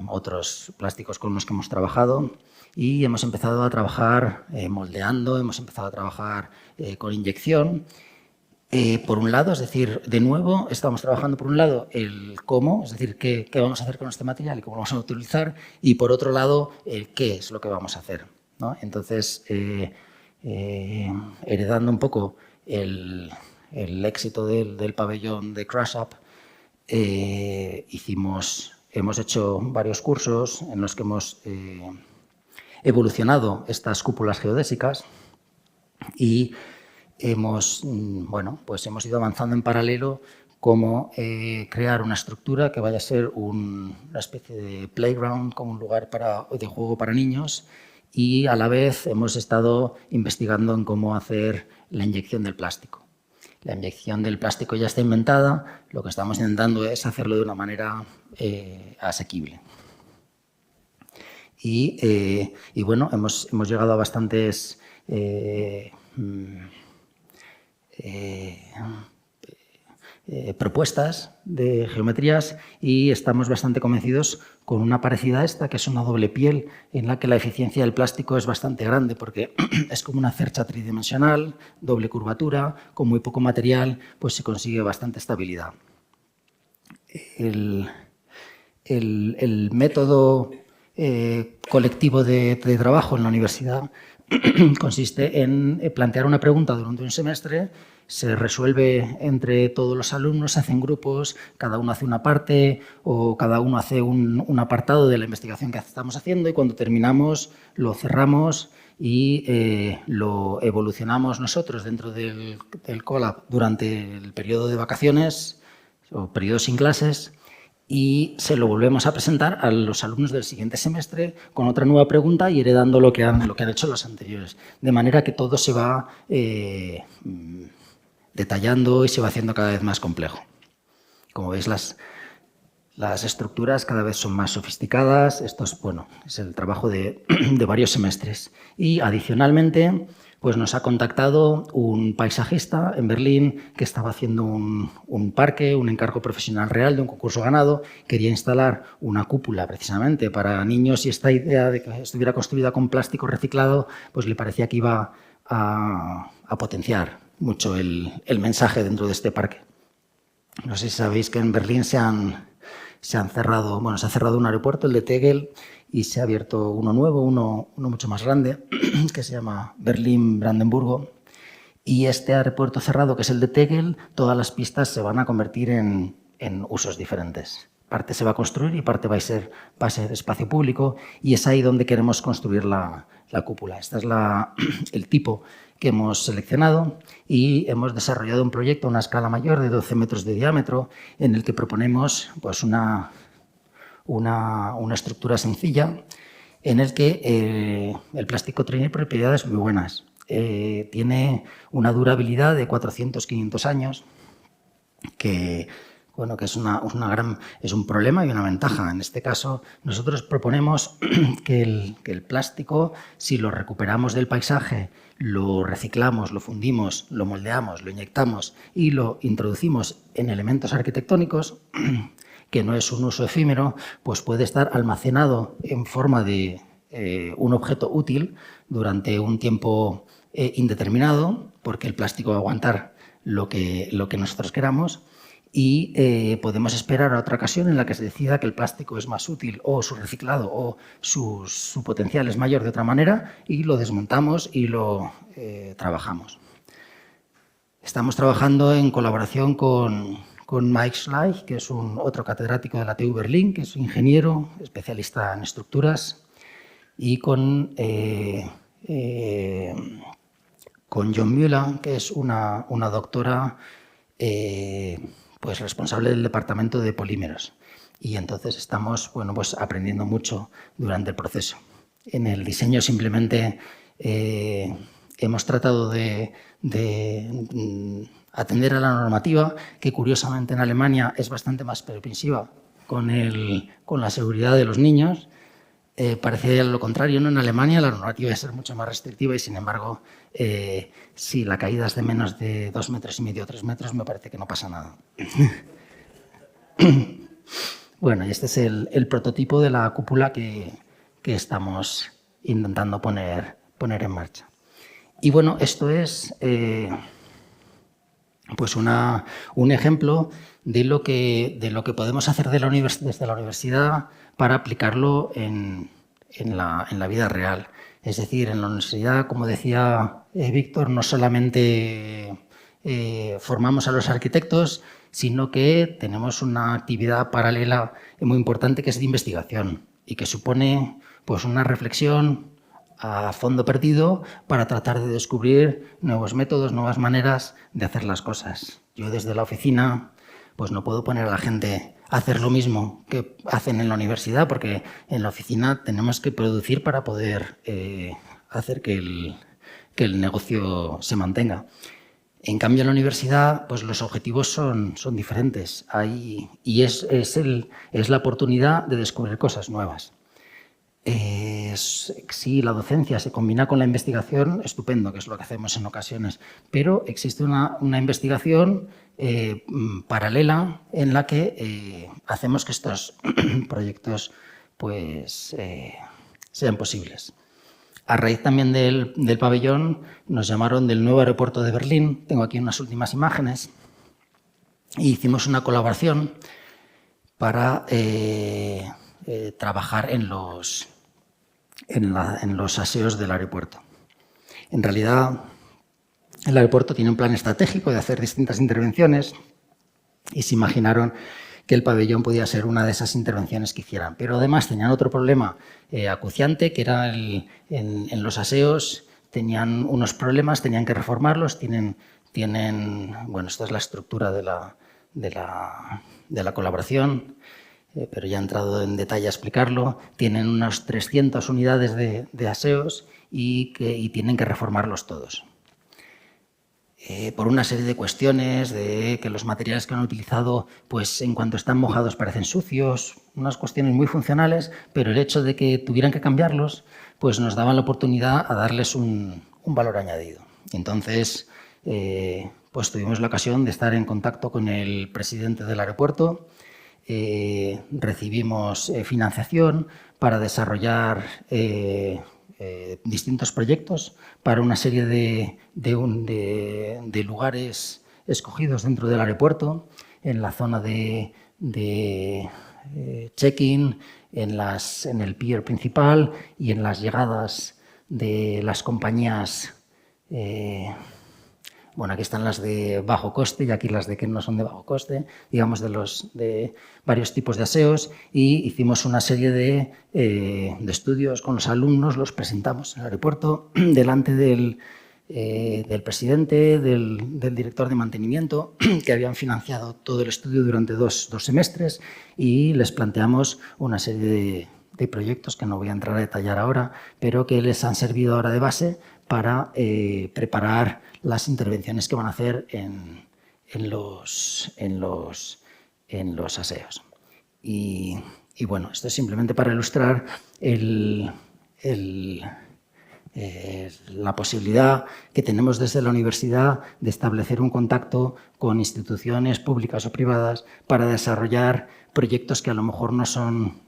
otros plásticos con los que hemos trabajado, y hemos empezado a trabajar moldeando, hemos empezado a trabajar con inyección. Por un lado, es decir, de nuevo, estamos trabajando por un lado el cómo, es decir, qué vamos a hacer con este material y cómo lo vamos a utilizar, y por otro lado, el qué es lo que vamos a hacer, ¿no? Entonces, heredando un poco el éxito del pabellón de Crashap, hemos hecho varios cursos en los que hemos evolucionado estas cúpulas geodésicas y hemos ido avanzando en paralelo cómo crear una estructura que vaya a ser una especie de playground, como un lugar de juego para niños, y a la vez hemos estado investigando en cómo hacer la inyección del plástico. La inyección del plástico ya está inventada, lo que estamos intentando es hacerlo de una manera asequible. Y bueno, hemos llegado a bastantes propuestas de geometrías y estamos bastante convencidos con una parecida a esta, que es una doble piel en la que la eficiencia del plástico es bastante grande porque es como una cercha tridimensional, doble curvatura, con muy poco material, pues se consigue bastante estabilidad. El método colectivo de trabajo en la universidad consiste en plantear una pregunta durante un semestre, se resuelve entre todos los alumnos, se hacen grupos, cada uno hace una parte o cada uno hace un apartado de la investigación que estamos haciendo y cuando terminamos lo cerramos y lo evolucionamos nosotros dentro del Colab durante el periodo de vacaciones o periodo sin clases y se lo volvemos a presentar a los alumnos del siguiente semestre con otra nueva pregunta y heredando lo que han hecho los anteriores. De manera que todo se va detallando y se va haciendo cada vez más complejo. Como veis, las estructuras cada vez son más sofisticadas. Esto es el trabajo de varios semestres. Y adicionalmente, pues nos ha contactado un paisajista en Berlín que estaba haciendo un parque, un encargo profesional real de un concurso ganado. Quería instalar una cúpula precisamente para niños y esta idea de que estuviera construida con plástico reciclado pues le parecía que iba a potenciar mucho el mensaje dentro de este parque. No sé si sabéis que en Berlín se ha cerrado un aeropuerto, el de Tegel, y se ha abierto uno nuevo, uno mucho más grande, que se llama Berlín-Brandenburgo. Y este aeropuerto cerrado, que es el de Tegel, todas las pistas se van a convertir en usos diferentes. Parte se va a construir y parte va a ser espacio público, y es ahí donde queremos construir la cúpula. Este es el tipo que hemos seleccionado y hemos desarrollado un proyecto a una escala mayor de 12 metros de diámetro en el que proponemos pues, una estructura sencilla en el que el plástico tiene propiedades muy buenas. Tiene una durabilidad de 400-500 años que es un problema y una ventaja. En este caso, nosotros proponemos que el plástico, si lo recuperamos del paisaje, lo reciclamos, lo fundimos, lo moldeamos, lo inyectamos y lo introducimos en elementos arquitectónicos, que no es un uso efímero, pues puede estar almacenado en forma de un objeto útil durante un tiempo indeterminado, porque el plástico va a aguantar lo que nosotros queramos. Y podemos esperar a otra ocasión en la que se decida que el plástico es más útil o su reciclado o su potencial es mayor de otra manera y lo desmontamos y lo trabajamos. Estamos trabajando en colaboración con Mike Schleich, que es otro catedrático de la TU Berlín, que es ingeniero, especialista en estructuras, y con John Müller, que es una doctora pues responsable del departamento de polímeros. Y entonces estamos pues aprendiendo mucho durante el proceso. En el diseño simplemente hemos tratado de atender a la normativa, que curiosamente en Alemania es bastante más permisiva con la seguridad de los niños. Parecía lo contrario, ¿no? En Alemania la normativa debe ser mucho más restrictiva y, sin embargo, si la caída es de menos de 2,5 metros o 3 metros, me parece que no pasa nada. Bueno, y este es el prototipo de la cúpula que estamos intentando poner en marcha. Y bueno, esto es pues un ejemplo de lo que podemos hacer desde la universidad para aplicarlo en la vida real. Es decir, en la universidad, como decía Víctor, no solamente formamos a los arquitectos, sino que tenemos una actividad paralela muy importante que es de investigación y que supone pues, una reflexión a fondo perdido para tratar de descubrir nuevos métodos, nuevas maneras de hacer las cosas. Yo desde la oficina pues no puedo poner a la gente a hacer lo mismo que hacen en la universidad, porque en la oficina tenemos que producir para poder hacer que el negocio se mantenga. En cambio, en la universidad pues los objetivos son diferentes y es la oportunidad de descubrir cosas nuevas. Si la docencia se combina con la investigación, estupendo, que es lo que hacemos en ocasiones, pero existe una investigación paralela en la que hacemos que estos proyectos pues, sean posibles. A raíz también del pabellón nos llamaron del nuevo aeropuerto de Berlín. Tengo aquí unas últimas imágenes. Y hicimos una colaboración para trabajar en los aseos del aeropuerto. En realidad, el aeropuerto tiene un plan estratégico de hacer distintas intervenciones y se imaginaron que el pabellón podía ser una de esas intervenciones que hicieran. Pero además tenían otro problema acuciante, que era en los aseos tenían unos problemas, tenían que reformarlos, bueno, esta es la estructura de la colaboración, pero ya he entrado en detalle a explicarlo. Tienen unas 300 unidades de aseos y tienen que reformarlos todos. Por una serie de cuestiones, de que los materiales que han utilizado, pues en cuanto están mojados parecen sucios, unas cuestiones muy funcionales, pero el hecho de que tuvieran que cambiarlos, pues nos daban la oportunidad a darles un valor añadido. Entonces, pues tuvimos la ocasión de estar en contacto con el presidente del aeropuerto, recibimos financiación para desarrollar distintos proyectos para una serie de lugares escogidos dentro del aeropuerto, en la zona de check-in, en el pier principal y en las llegadas de las compañías. Bueno, aquí están las de bajo coste y aquí las de que no son de bajo coste, digamos de varios tipos de aseos, y hicimos una serie de estudios con los alumnos, los presentamos en el aeropuerto delante del presidente, del director de mantenimiento, que habían financiado todo el estudio durante dos semestres, y les planteamos una serie de proyectos que no voy a entrar a detallar ahora, pero que les han servido ahora de base para preparar las intervenciones que van a hacer en los aseos. Y bueno, esto es simplemente para ilustrar la posibilidad que tenemos desde la universidad de establecer un contacto con instituciones públicas o privadas para desarrollar proyectos que a lo mejor no son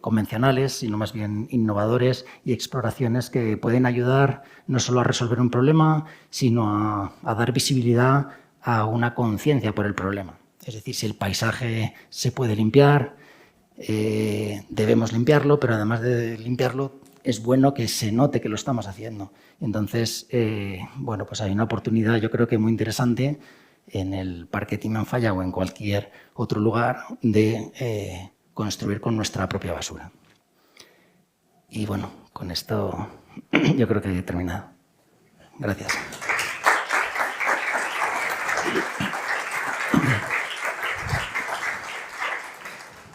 convencionales, sino más bien innovadores y exploraciones que pueden ayudar no solo a resolver un problema, sino a dar visibilidad a una conciencia por el problema. Es decir, si el paisaje se puede limpiar, debemos limpiarlo, pero además de limpiarlo, es bueno que se note que lo estamos haciendo. Entonces, bueno, pues hay una oportunidad, yo creo que muy interesante, en el Parque Timanfaya o en cualquier otro lugar de construir con nuestra propia basura. Y bueno, con esto yo creo que he terminado. Gracias.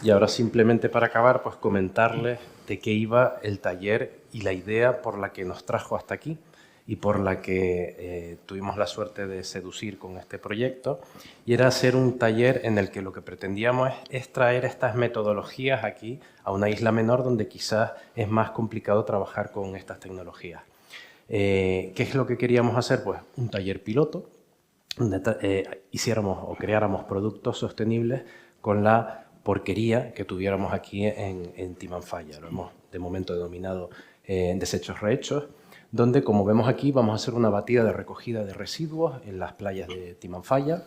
Y ahora simplemente para acabar, pues comentarles de qué iba el taller y la idea por la que nos trajo hasta aquí y por la que tuvimos la suerte de seducir con este proyecto, y era hacer un taller en el que lo que pretendíamos es traer estas metodologías aquí a una isla menor donde quizás es más complicado trabajar con estas tecnologías. ¿Qué es lo que queríamos hacer? Pues un taller piloto donde hiciéramos o creáramos productos sostenibles con la porquería que tuviéramos aquí en Timanfaya. Lo hemos de momento denominado desechos rehechos, donde, como vemos aquí, vamos a hacer una batida de recogida de residuos en las playas de Timanfaya.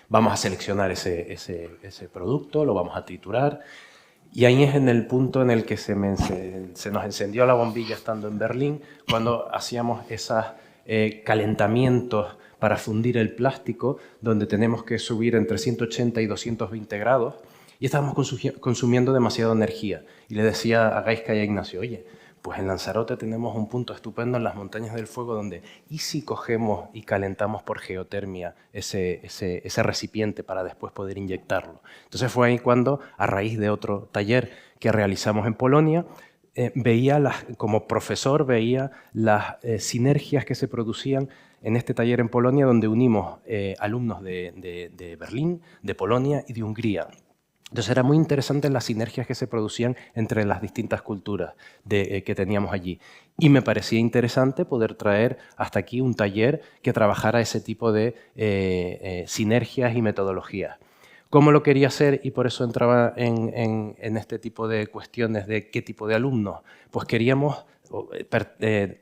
Vamos a seleccionar ese producto, lo vamos a triturar, y ahí es en el punto en el que se nos encendió la bombilla estando en Berlín, cuando hacíamos esos calentamientos para fundir el plástico, donde tenemos que subir entre 180 y 220 grados, y estábamos consumiendo demasiada energía. Y le decía a Gaizka y a Ignacio, oye, pues en Lanzarote tenemos un punto estupendo en las Montañas del Fuego donde, ¿y si cogemos y calentamos por geotermia ese recipiente para después poder inyectarlo? Entonces fue ahí cuando, a raíz de otro taller que realizamos en Polonia, como profesor veía las sinergias que se producían en este taller en Polonia, donde unimos alumnos de Berlín, de Polonia y de Hungría, Entonces era muy interesante las sinergias que se producían entre las distintas culturas que teníamos allí. Y me parecía interesante poder traer hasta aquí un taller que trabajara ese tipo de sinergias y metodologías. ¿Cómo lo quería hacer? Y por eso entraba en este tipo de cuestiones de qué tipo de alumnos. Pues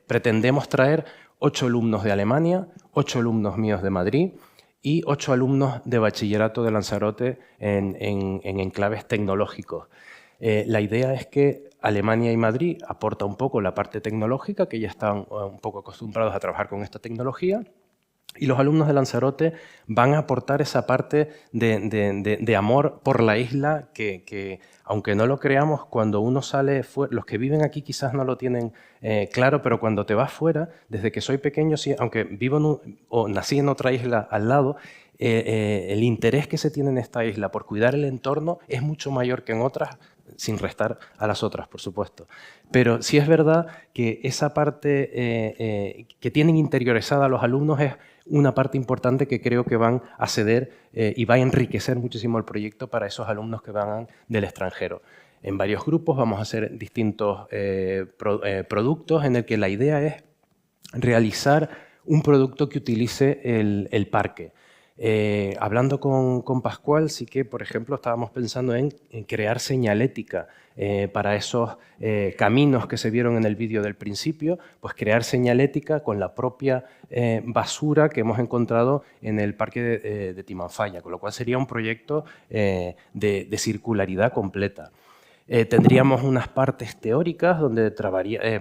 pretendemos traer 8 alumnos de Alemania, 8 alumnos míos de Madrid, y 8 alumnos de bachillerato de Lanzarote en enclaves tecnológicos. La idea es que Alemania y Madrid aporta un poco la parte tecnológica, que ya están un poco acostumbrados a trabajar con esta tecnología, y los alumnos de Lanzarote van a aportar esa parte de amor por la isla que, aunque no lo creamos, cuando uno sale fuera, los que viven aquí quizás no lo tienen claro, pero cuando te vas fuera, desde que soy pequeño, aunque vivo o nací en otra isla al lado, el interés que se tiene en esta isla por cuidar el entorno es mucho mayor que en otras, sin restar a las otras, por supuesto. Pero sí es verdad que esa parte que tienen interiorizada los alumnos es una parte importante que creo que van a ceder y va a enriquecer muchísimo el proyecto para esos alumnos que van del extranjero. En varios grupos vamos a hacer distintos productos en el que la idea es realizar un producto que utilice el parque. Hablando con Pascual, sí que, por ejemplo, estábamos pensando en crear señalética para esos caminos que se vieron en el vídeo del principio, pues crear señalética con la propia basura que hemos encontrado en el parque de Timanfaya, con lo cual sería un proyecto de circularidad completa. Tendríamos unas partes teóricas donde,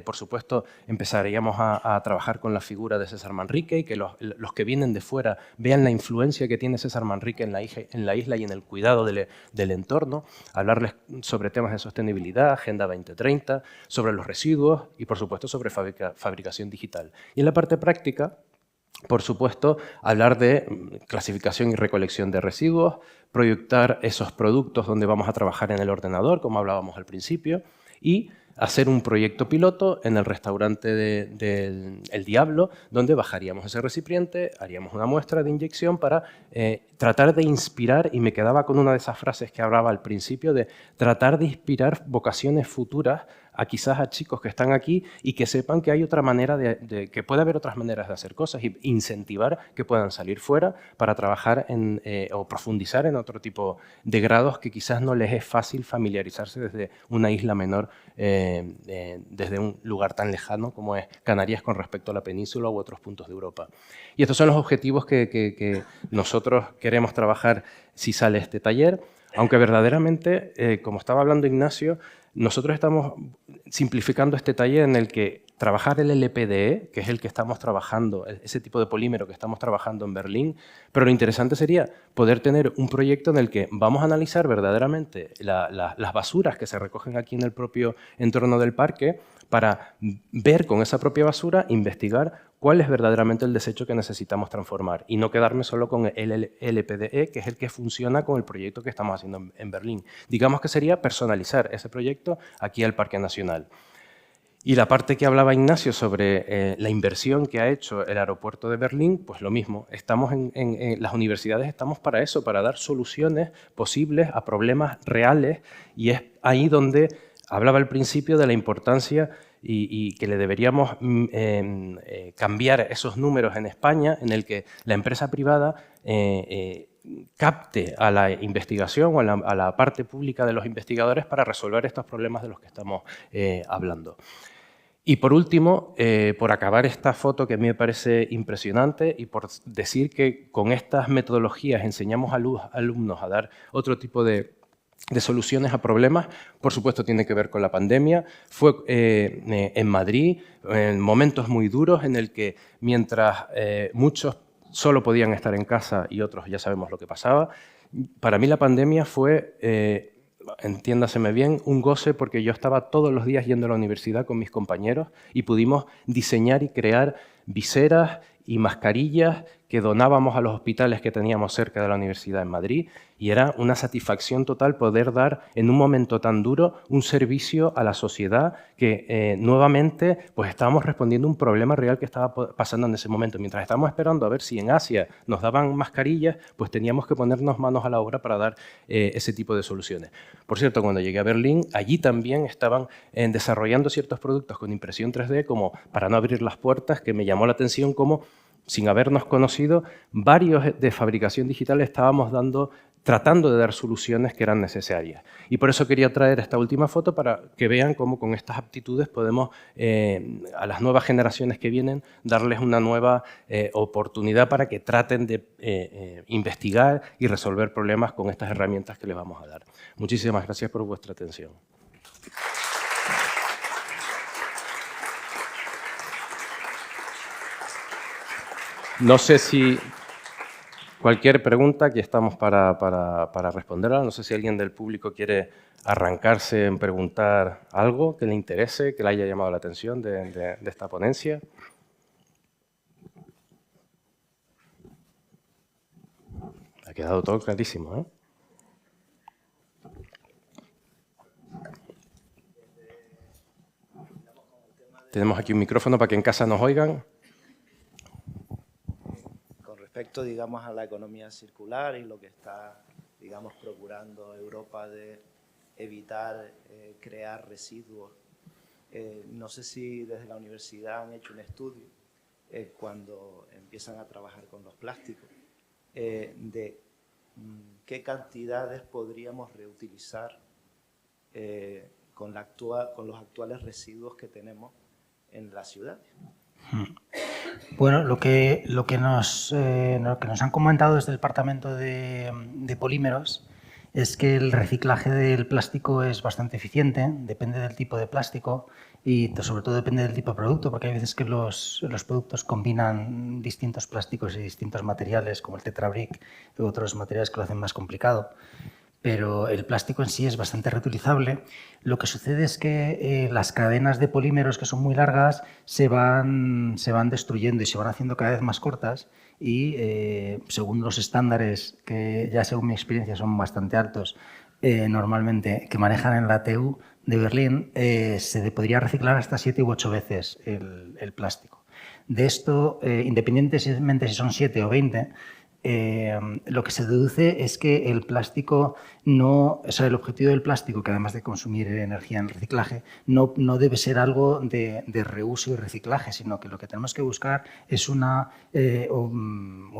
por supuesto, empezaríamos a trabajar con la figura de César Manrique y que los que vienen de fuera vean la influencia que tiene César Manrique en la isla y en el cuidado del entorno, hablarles sobre temas de sostenibilidad, Agenda 2030, sobre los residuos y, por supuesto, sobre fabricación digital. Y en la parte práctica, por supuesto, hablar de clasificación y recolección de residuos, proyectar esos productos donde vamos a trabajar en el ordenador, como hablábamos al principio, y hacer un proyecto piloto en el restaurante del El Diablo, donde bajaríamos ese recipiente, haríamos una muestra de inyección para tratar de inspirar, y me quedaba con una de esas frases que hablaba al principio, de tratar de inspirar vocaciones futuras quizás a chicos que están aquí y que sepan que hay otra manera que puede haber otras maneras de hacer cosas y incentivar que puedan salir fuera para trabajar o profundizar en otro tipo de grados que quizás no les es fácil familiarizarse desde una isla menor, desde un lugar tan lejano como es Canarias con respecto a la península u otros puntos de Europa. Y estos son los objetivos que nosotros queremos trabajar si sale este taller, aunque verdaderamente, como estaba hablando Ignacio, nosotros estamos simplificando este taller en el que trabajar el LPDE, que es el que estamos trabajando, ese tipo de polímero que estamos trabajando en Berlín, pero lo interesante sería poder tener un proyecto en el que vamos a analizar verdaderamente las basuras que se recogen aquí en el propio entorno del parque para ver con esa propia basura, investigar cuál es verdaderamente el desecho que necesitamos transformar y no quedarme solo con el LPDE, que es el que funciona con el proyecto que estamos haciendo en Berlín. Digamos que sería personalizar ese proyecto aquí al Parque Nacional. Y la parte que hablaba Ignacio sobre la inversión que ha hecho el aeropuerto de Berlín, pues lo mismo. Estamos las universidades estamos para eso, para dar soluciones posibles a problemas reales, y es ahí donde hablaba al principio de la importancia y que le deberíamos cambiar esos números en España, en el que la empresa privada capte a la investigación o a la parte pública de los investigadores para resolver estos problemas de los que estamos hablando. Y por último, por acabar esta foto que a mí me parece impresionante y por decir que con estas metodologías enseñamos a los alumnos a dar otro tipo de soluciones a problemas, por supuesto tiene que ver con la pandemia. Fue en Madrid, en momentos muy duros en el que mientras muchos solo podían estar en casa y otros ya sabemos lo que pasaba, para mí la pandemia fue, entiéndaseme bien, un goce, porque yo estaba todos los días yendo a la universidad con mis compañeros y pudimos diseñar y crear viseras y mascarillas que donábamos a los hospitales que teníamos cerca de la Universidad en Madrid, y era una satisfacción total poder dar en un momento tan duro un servicio a la sociedad que nuevamente pues estábamos respondiendo a un problema real que estaba pasando en ese momento. Mientras estábamos esperando a ver si en Asia nos daban mascarillas, pues teníamos que ponernos manos a la obra para dar ese tipo de soluciones. Por cierto, cuando llegué a Berlín, allí también estaban desarrollando ciertos productos con impresión 3D, como para no abrir las puertas, que me llamó la atención como, sin habernos conocido, varios de fabricación digital estábamos tratando de dar soluciones que eran necesarias. Y por eso quería traer esta última foto para que vean cómo con estas aptitudes podemos a las nuevas generaciones que vienen darles una nueva oportunidad para que traten de investigar y resolver problemas con estas herramientas que les vamos a dar. Muchísimas gracias por vuestra atención. No sé si cualquier pregunta, aquí estamos para responderla. No sé si alguien del público quiere arrancarse en preguntar algo que le interese, que le haya llamado la atención de esta ponencia. Ha quedado todo clarísimo, ¿eh? Tenemos aquí un micrófono para que en casa nos oigan. Respecto, digamos, a la economía circular y lo que está, digamos, procurando Europa de evitar crear residuos. No sé si desde la universidad han hecho un estudio cuando empiezan a trabajar con los plásticos de qué cantidades podríamos reutilizar con los actuales residuos que tenemos en la ciudad. Bueno, lo que nos han comentado desde el Departamento de Polímeros es que el reciclaje del plástico es bastante eficiente, depende del tipo de plástico y sobre todo depende del tipo de producto, porque hay veces que los productos combinan distintos plásticos y distintos materiales, como el Tetra Brick y otros materiales que lo hacen más complicado. Pero el plástico en sí es bastante reutilizable. Lo que sucede es que las cadenas de polímeros, que son muy largas, se van destruyendo y se van haciendo cada vez más cortas y según los estándares, que ya según mi experiencia son bastante altos, normalmente que manejan en la TU de Berlín, se podría reciclar hasta 7 u 8 veces el plástico. De esto, independientemente si son 7 o 20, lo que se deduce es que el plástico el objetivo del plástico, que además de consumir energía en el reciclaje, no debe ser algo de reuso y reciclaje, sino que lo que tenemos que buscar es un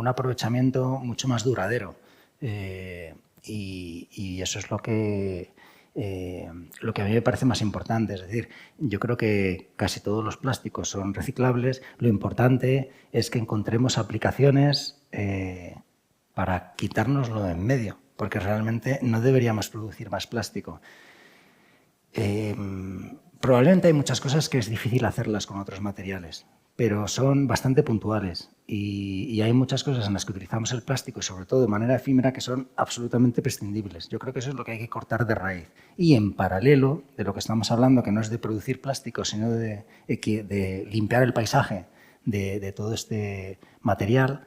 aprovechamiento mucho más duradero. Y eso es lo que a mí me parece más importante. Es decir, yo creo que casi todos los plásticos son reciclables. Lo importante es que encontremos aplicaciones para quitárnoslo de en medio, porque realmente no deberíamos producir más plástico. Probablemente hay muchas cosas que es difícil hacerlas con otros materiales, pero son bastante puntuales y hay muchas cosas en las que utilizamos el plástico, y sobre todo de manera efímera, que son absolutamente prescindibles. Yo creo que eso es lo que hay que cortar de raíz. Y en paralelo de lo que estamos hablando, que no es de producir plástico, sino de limpiar el paisaje de todo este material,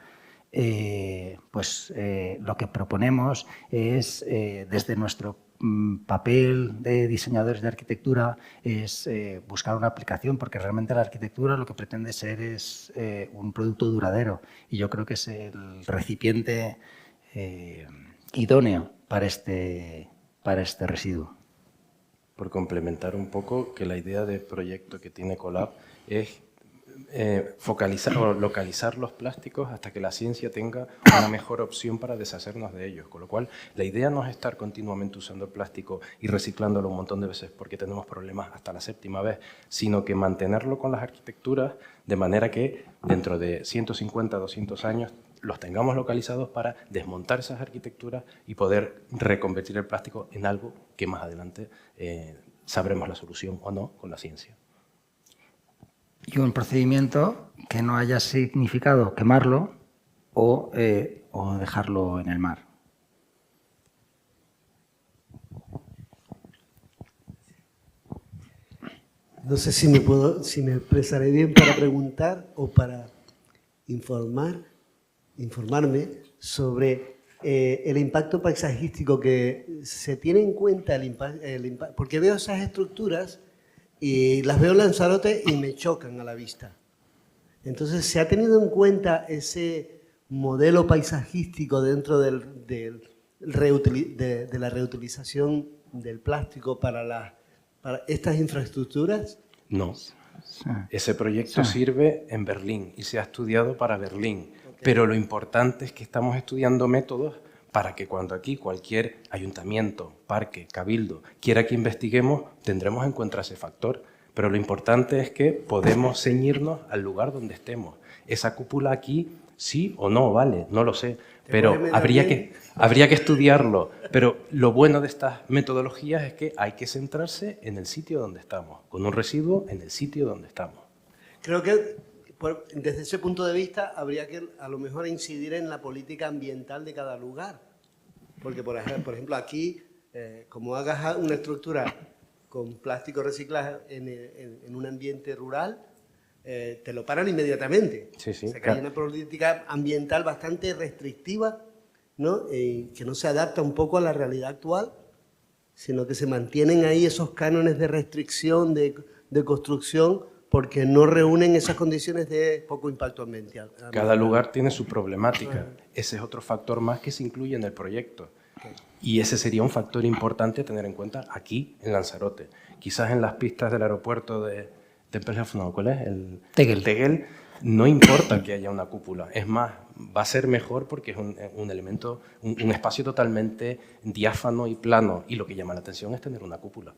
lo que proponemos es, desde nuestro papel de diseñadores de arquitectura, es buscar una aplicación, porque realmente la arquitectura lo que pretende ser es un producto duradero, y yo creo que es el recipiente idóneo para este residuo. Por complementar un poco, que la idea del proyecto que tiene Colab es focalizar o localizar los plásticos hasta que la ciencia tenga una mejor opción para deshacernos de ellos. Con lo cual, la idea no es estar continuamente usando el plástico y reciclándolo un montón de veces porque tenemos problemas hasta la 7ª vez, sino que mantenerlo con las arquitecturas de manera que dentro de 150, 200 años los tengamos localizados para desmontar esas arquitecturas y poder reconvertir el plástico en algo que más adelante sabremos la solución o no con la ciencia. Y un procedimiento que no haya significado quemarlo o dejarlo en el mar. No sé si me expresaré bien para preguntar o para informar. informarme sobre el impacto paisajístico que se tiene en cuenta, porque veo esas estructuras y las veo en Lanzarote y me chocan a la vista. Entonces, ¿se ha tenido en cuenta ese modelo paisajístico dentro de la reutilización del plástico para estas infraestructuras? No. Ese proyecto sirve en Berlín y se ha estudiado para Berlín. Pero lo importante es que estamos estudiando métodos para que cuando aquí cualquier ayuntamiento, parque, cabildo quiera que investiguemos, tendremos en cuenta ese factor. Pero lo importante es que podemos ceñirnos al lugar donde estemos. Esa cúpula aquí, sí o no, vale, no lo sé. Pero habría que estudiarlo. Pero lo bueno de estas metodologías es que hay que centrarse en el sitio donde estamos, con un residuo en el sitio donde estamos. Creo que desde ese punto de vista habría que a lo mejor incidir en la política ambiental de cada lugar. Porque, por ejemplo, aquí, como hagas una estructura con plástico reciclado en un ambiente rural, te lo paran inmediatamente. Sí, sí, o sea, que hay una política ambiental bastante restrictiva, ¿no? Que no se adapta un poco a la realidad actual, sino que se mantienen ahí esos cánones de restricción, de construcción, porque no reúnen esas condiciones de poco impacto ambiental. Cada lugar tiene su problemática. Ese es otro factor más que se incluye en el proyecto. Y ese sería un factor importante a tener en cuenta aquí, en Lanzarote. Quizás en las pistas del aeropuerto de Tempelhof, ¿cuál es? El Tegel. No importa que haya una cúpula. Es más, va a ser mejor porque es un elemento, un espacio totalmente diáfano y plano. Y lo que llama la atención es tener una cúpula.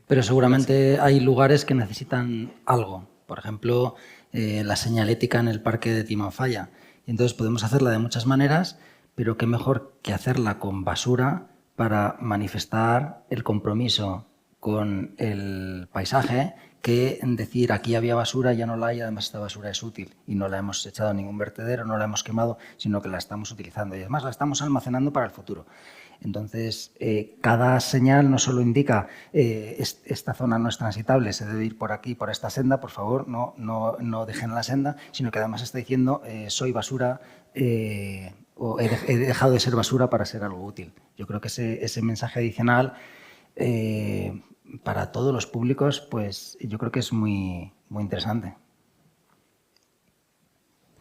Pero seguramente hay lugares que necesitan algo. Por ejemplo, la señalética en el parque de Timanfaya. Y entonces podemos hacerla de muchas maneras, pero qué mejor que hacerla con basura para manifestar el compromiso con el paisaje que decir aquí había basura, ya no la hay, además esta basura es útil y no la hemos echado a ningún vertedero, no la hemos quemado, sino que la estamos utilizando y además la estamos almacenando para el futuro. Entonces, cada señal no solo indica esta zona no es transitable, se debe ir por aquí, por esta senda, por favor, no dejen la senda, sino que además está diciendo soy basura o he dejado de ser basura para ser algo útil. Yo creo que ese mensaje adicional para todos los públicos, pues yo creo que es muy, muy interesante.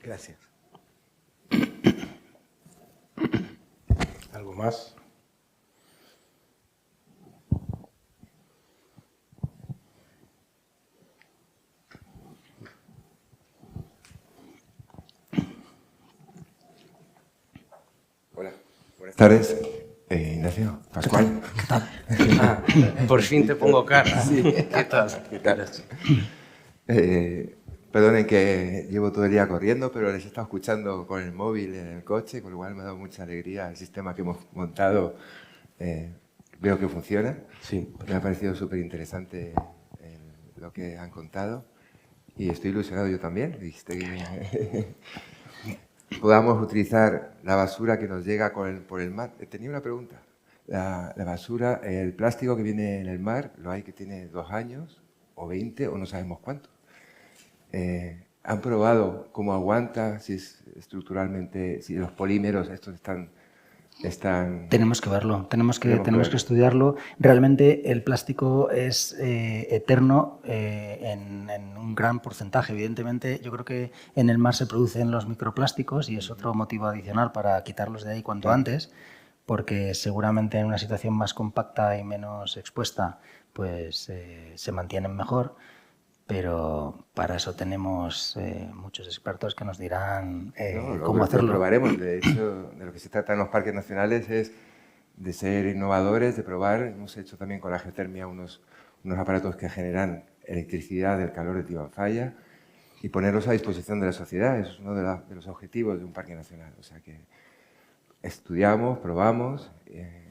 Gracias. ¿Algo más? Hola, buenas tardes. Ignacio, Pascual. ¿Qué tal? Por fin te pongo cara. Sí. ¿Qué tal? ¿Qué tal? Perdonen que llevo todo el día corriendo, pero les he estado escuchando con el móvil en el coche, con lo cual me ha dado mucha alegría el sistema que hemos montado. Veo que funciona. Sí. Me ha parecido súper interesante lo que han contado y estoy ilusionado yo también. Podamos utilizar la basura que nos llega por el mar. Tenía una pregunta. La basura, el plástico que viene en el mar, lo hay que tiene 2 años o 20 o no sabemos cuánto. ¿Han probado cómo aguanta, si es estructuralmente, si los polímeros estos están... Tenemos que verlo, tenemos que estudiarlo. Realmente el plástico es eterno en un gran porcentaje. Evidentemente, yo creo que en el mar se producen los microplásticos y es otro motivo adicional para quitarlos de ahí cuanto antes, porque seguramente en una situación más compacta y menos expuesta, pues se mantienen mejor. Pero para eso tenemos muchos expertos que nos dirán cómo hacerlo. Lo probaremos. De hecho, de lo que se trata en los parques nacionales es de ser innovadores, de probar. Hemos hecho también con la geotermia unos aparatos que generan electricidad del calor de Timanfaya y ponerlos a disposición de la sociedad. Eso es uno de los objetivos de un parque nacional. O sea que estudiamos, probamos,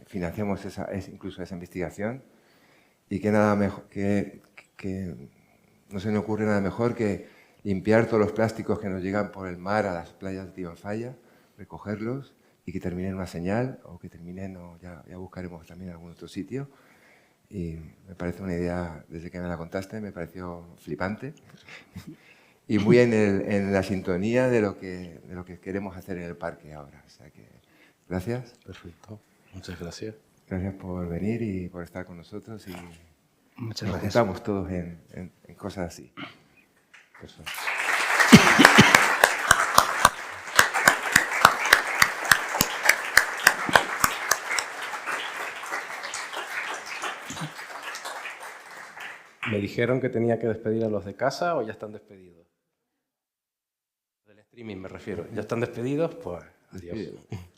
financiamos incluso esa investigación y que nada mejor que no se me ocurre nada mejor que limpiar todos los plásticos que nos llegan por el mar a las playas de Timanfaya, recogerlos y que terminen una señal o que terminen, ya buscaremos también algún otro sitio. Y me parece una idea, desde que me la contaste, me pareció flipante. y muy en la sintonía de lo que queremos hacer en el parque ahora. O sea que, gracias. Perfecto. Muchas gracias. Gracias por venir y por estar con nosotros. Y Muchas nos gracias. juntamos todos en cosas así. Eso. Me dijeron que tenía que despedir a los de casa o ya están despedidos. Del streaming me refiero. ¿Ya están despedidos? Pues adiós. Despide.